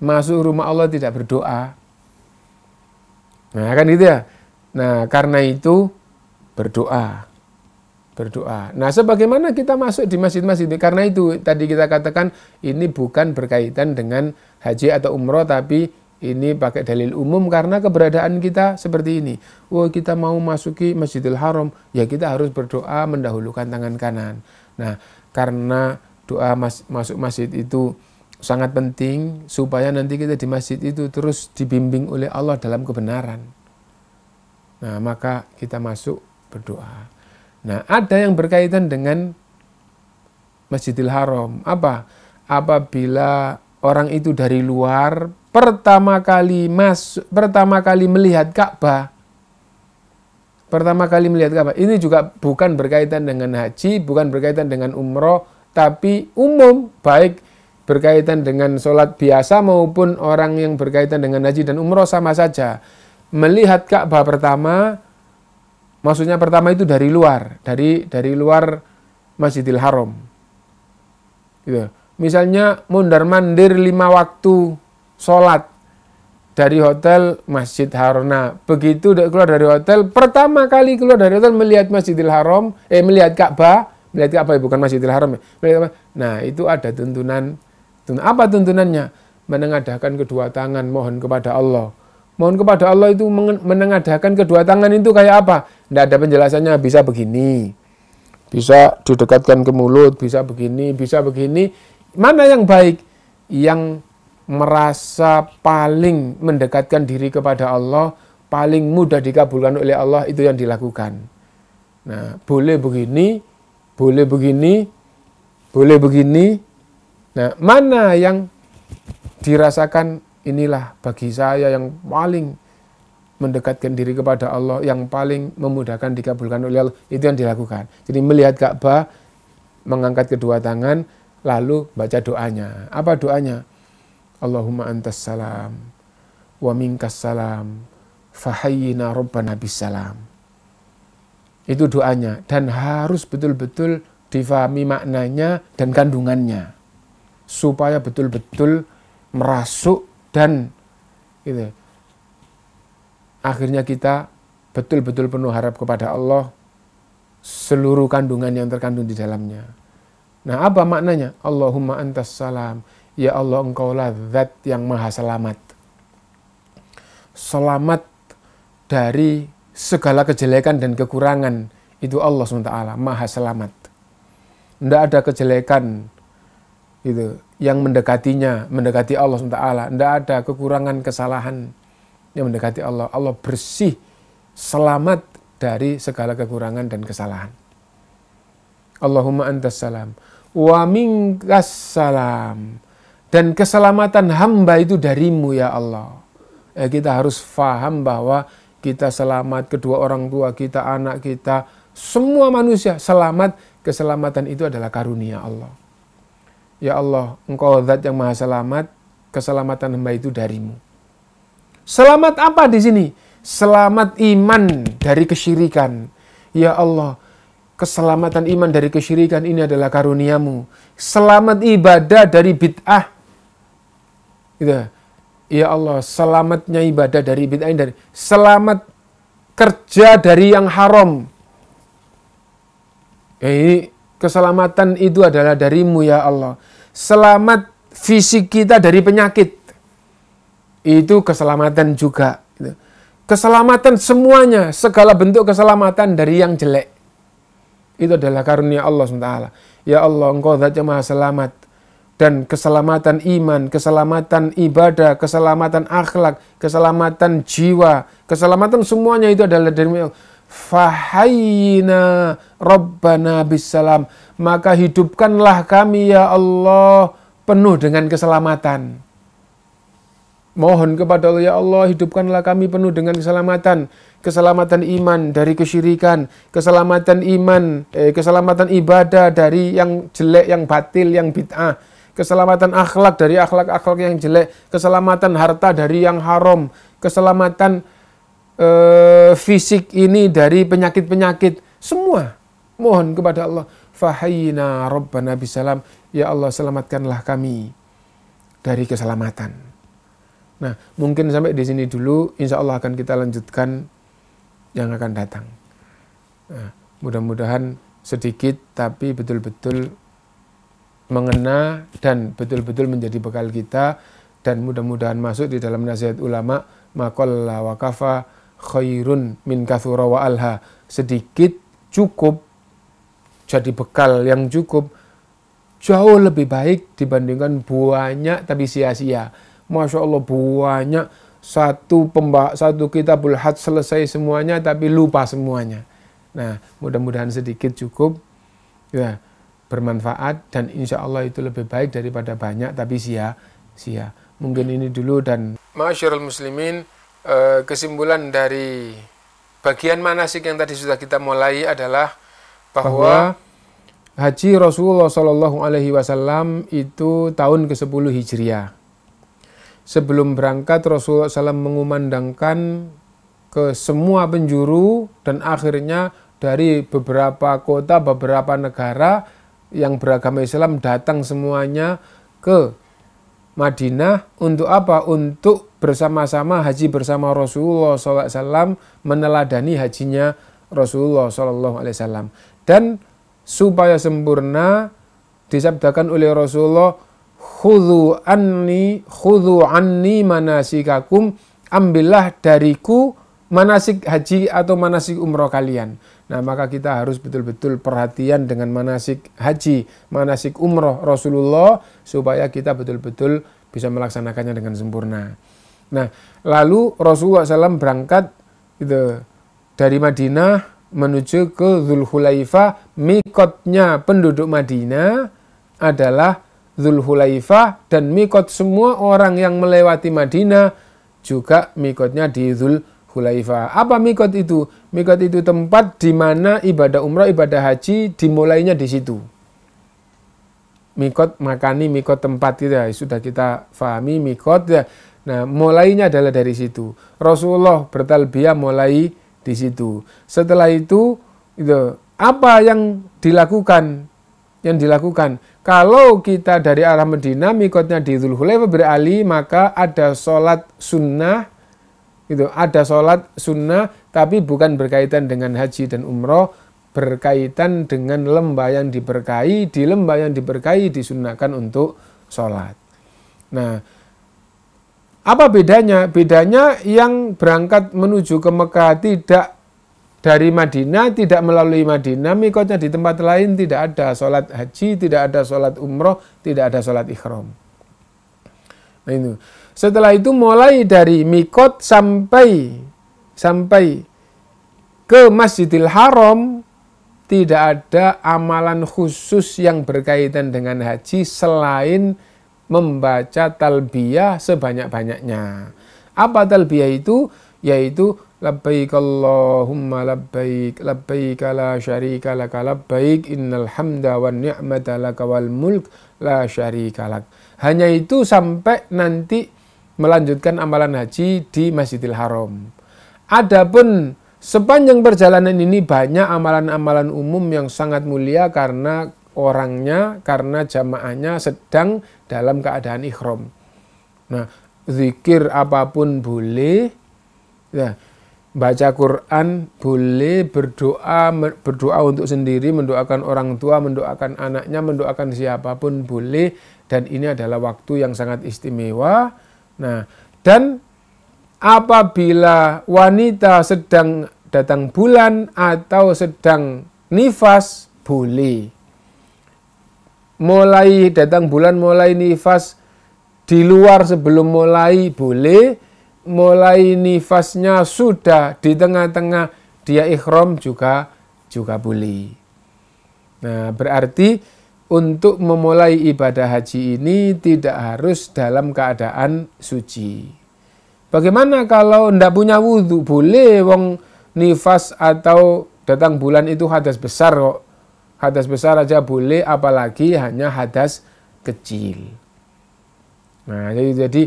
masuk rumah Allah tidak berdoa. Nah, kan gitu ya. Nah, karena itu berdoa. Nah, sebagaimana kita masuk di masjid-masjid, karena itu tadi kita katakan ini bukan berkaitan dengan haji atau umroh, tapi ini pakai dalil umum karena keberadaan kita seperti ini. Kita mau masuki Masjidil Haram, ya kita harus berdoa mendahulukan tangan kanan. Nah, karena doa masuk masjid itu sangat penting supaya nanti kita di masjid itu terus dibimbing oleh Allah dalam kebenaran. Nah, maka kita masuk berdoa. Nah, ada yang berkaitan dengan Masjidil Haram. Apa? Apabila orang itu dari luar pertama kali melihat Ka'bah. Ini juga bukan berkaitan dengan haji, bukan berkaitan dengan umroh, tapi umum, baik berkaitan dengan sholat biasa maupun orang yang berkaitan dengan haji dan umroh sama saja. Melihat Ka'bah pertama, maksudnya pertama itu dari luar, dari luar Masjidil Haram. Gitu. Misalnya mondar-mandir 5 waktu sholat dari hotel Masjid Haram. Nah, begitu keluar dari hotel, pertama kali keluar dari hotel melihat Masjidil Haram, melihat Ka'bah, Melihat Ka'bah bukan Masjidil Haram ya. Melihat apa? Nah, itu ada tuntunan. Apa tuntunannya? Menengadahkan kedua tangan mohon kepada Allah. Mohon kepada Allah itu menengadahkan kedua tangan itu kayak apa? Tidak ada penjelasannya, bisa begini. Bisa didekatkan ke mulut, bisa begini, bisa begini. Mana yang baik? Yang merasa paling mendekatkan diri kepada Allah, paling mudah dikabulkan oleh Allah, itu yang dilakukan. Nah, boleh begini, boleh begini, boleh begini. Nah, mana yang dirasakan inilah bagi saya yang paling mendekatkan diri kepada Allah, yang paling memudahkan dikabulkan oleh Allah, itu yang dilakukan. Jadi melihat Ka'bah, mengangkat kedua tangan, lalu baca doanya. Apa doanya? Allahumma antas salam, wa minkas salam, fahayyina rabbana bisalam. Itu doanya, dan harus betul-betul difahami maknanya dan kandungannya, supaya betul-betul merasuk dan gitu. Akhirnya kita betul-betul penuh harap kepada Allah, seluruh kandungan yang terkandung di dalamnya. Nah, apa maknanya? Allahumma antas salam, ya Allah engkaulah zat yang maha selamat. Selamat dari segala kejelekan dan kekurangan, itu Allah SWT, maha selamat. Tidak ada kejelekan gitu yang mendekatinya, mendekati Allah SWT. Tidak ada kekurangan, kesalahan yang mendekati Allah. Allah bersih, selamat dari segala kekurangan dan kesalahan. Allahumma antas salam, wa minkas salam, dan keselamatan hamba itu darimu ya Allah. Kita harus faham bahwa kita selamat, kedua orang tua kita, anak kita, semua manusia selamat. Keselamatan itu adalah karunia Allah. Ya Allah, engkau zat yang maha selamat, keselamatan hamba itu darimu. Selamat apa di sini? Selamat iman dari kesyirikan. Ya Allah, keselamatan iman dari kesyirikan ini adalah karuniamu. Selamat ibadah dari bid'ah. Gitu. Ya Allah, selamatnya ibadah dari bid'ah ini. Selamat kerja dari yang haram. Ini keselamatan itu adalah darimu ya Allah. Selamat fisik kita dari penyakit. Itu keselamatan juga. Keselamatan semuanya, segala bentuk keselamatan dari yang jelek. Itu adalah karunia Allah SWT. Ya Allah, engkau zat yang maha selamat. Dan keselamatan iman, keselamatan ibadah, keselamatan akhlak, keselamatan jiwa, keselamatan semuanya itu adalah dari Allah. Fahayyina rabbana bisalam, maka hidupkanlah kami ya Allah penuh dengan keselamatan. Mohon kepada Allah, ya Allah, hidupkanlah kami penuh dengan keselamatan. Keselamatan iman dari kesyirikan, keselamatan iman, keselamatan ibadah dari yang jelek, yang batil, yang bid'ah. Keselamatan akhlak dari akhlak-akhlak yang jelek, keselamatan harta dari yang haram, keselamatan fisik ini dari penyakit-penyakit. Semua mohon kepada Allah. Fahayyina rabbana bisalam, ya Allah selamatkanlah kami dari keselamatan. Nah, mungkin sampai di sini dulu, insya Allah akan kita lanjutkan yang akan datang. Nah, mudah-mudahan sedikit tapi betul-betul mengena dan betul-betul menjadi bekal kita, dan mudah-mudahan masuk di dalam nasihat ulama, maqalla wa kafa khairun min kathura wa alha. Sedikit cukup jadi bekal yang cukup jauh lebih baik dibandingkan banyak tapi sia-sia. Masya Allah, banyak satu kitabul hajj selesai semuanya tapi lupa semuanya. Nah, mudah-mudahan sedikit cukup ya, bermanfaat, dan insya Allah itu lebih baik daripada banyak tapi sia-sia. Mungkin ini dulu. Dan Ma'asyiral muslimin, kesimpulan dari bagian manasik yang tadi sudah kita mulai adalah bahwa haji Rasulullah SAW itu tahun ke-10 Hijriah. Sebelum berangkat, Rasulullah SAW mengumandangkan ke semua penjuru, dan akhirnya dari beberapa kota, beberapa negara yang beragama Islam datang semuanya ke Madinah. Untuk apa? Untuk bersama-sama haji bersama Rasulullah SAW, meneladani hajinya Rasulullah SAW. Dan supaya sempurna disabdakan oleh Rasulullah, khudhu anni manasikakum, ambillah dariku manasik haji atau manasik umroh kalian. Nah, maka kita harus betul-betul perhatian dengan manasik haji, manasik umroh Rasulullah, supaya kita betul-betul bisa melaksanakannya dengan sempurna. Nah, lalu Rasulullah SAW berangkat gitu, dari Madinah menuju ke Dzulhulaifah. Mikotnya penduduk Madinah adalah Dzulhulaifah, dan mikot semua orang yang melewati Madinah juga mikotnya di Dzulhulaifah. Apa mikot itu? Mikot itu tempat di mana ibadah umrah, ibadah haji dimulainya di situ. Mikot makani, mikot tempat gitu ya, sudah kita pahami mikot ya. Nah, mulainya adalah dari situ. Rasulullah bertalbiyah mulai di situ. Setelah itu apa yang dilakukan? Kalau kita dari arah Madinah, mikotnya di Dzulhulaifah beralih, maka ada sholat sunnah, ada sholat sunnah, tapi bukan berkaitan dengan haji dan umroh, berkaitan dengan lembah yang diberkahi. Di lembah yang diberkahi disunnahkan untuk sholat. Nah, apa bedanya? Bedanya yang berangkat menuju ke Mekah tidak dari Madinah, tidak melalui Madinah, mikotnya di tempat lain, tidak ada sholat haji, tidak ada sholat umroh, tidak ada sholat ikhram. Nah, itu. Setelah itu mulai dari mikot sampai ke Masjidil Haram, tidak ada amalan khusus yang berkaitan dengan haji selain membaca talbiyah sebanyak-banyaknya. Apa talbiyah itu? Yaitu labbaik Allahumma labbaik, labbaik la syarika laka labbaik, innal hamda wan ni'mata laka wal mulk la syarika lak. Hanya itu sampai nanti melanjutkan amalan haji di Masjidil Haram. Adapun sepanjang perjalanan ini banyak amalan-amalan umum yang sangat mulia karena orangnya, karena jamaahnya sedang dalam keadaan ikhram. Nah, zikir apapun boleh, ya, baca Quran boleh, berdoa untuk sendiri, mendoakan orang tua, mendoakan anaknya, mendoakan siapapun boleh, dan ini adalah waktu yang sangat istimewa. Nah, dan apabila wanita sedang datang bulan atau sedang nifas boleh. Mulai datang bulan, mulai nifas di luar sebelum mulai boleh. Mulai nifasnya sudah di tengah-tengah dia ikhram juga boleh. Nah, berarti untuk memulai ibadah haji ini tidak harus dalam keadaan suci. Bagaimana kalau tidak punya wudhu? Boleh, wong nifas atau datang bulan itu hadas besar kok. Hadas besar aja boleh, apalagi hanya hadas kecil. Nah, jadi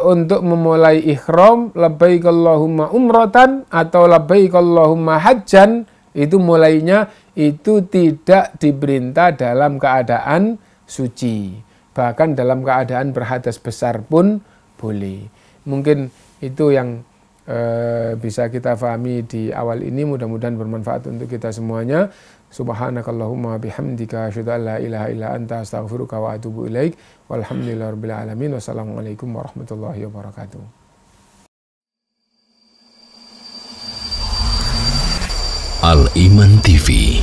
untuk memulai ikhram, labbaik Allahumma umratan atau labbaik Allahumma hajjan, itu mulainya itu tidak diperintah dalam keadaan suci. Bahkan dalam keadaan berhadas besar pun boleh. Mungkin itu yang bisa kita pahami di awal ini, mudah-mudahan bermanfaat untuk kita semuanya. Subhanakallahumma bihamdika asyhadu an la ilaha illa anta astaghfiruka wa atubu ilaik. Walhamdulillahirabbil alamin. Wassalamualaikum warahmatullahi wabarakatuh. Al Iman TV,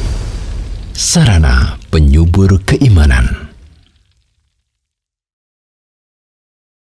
sarana penyubur keimanan.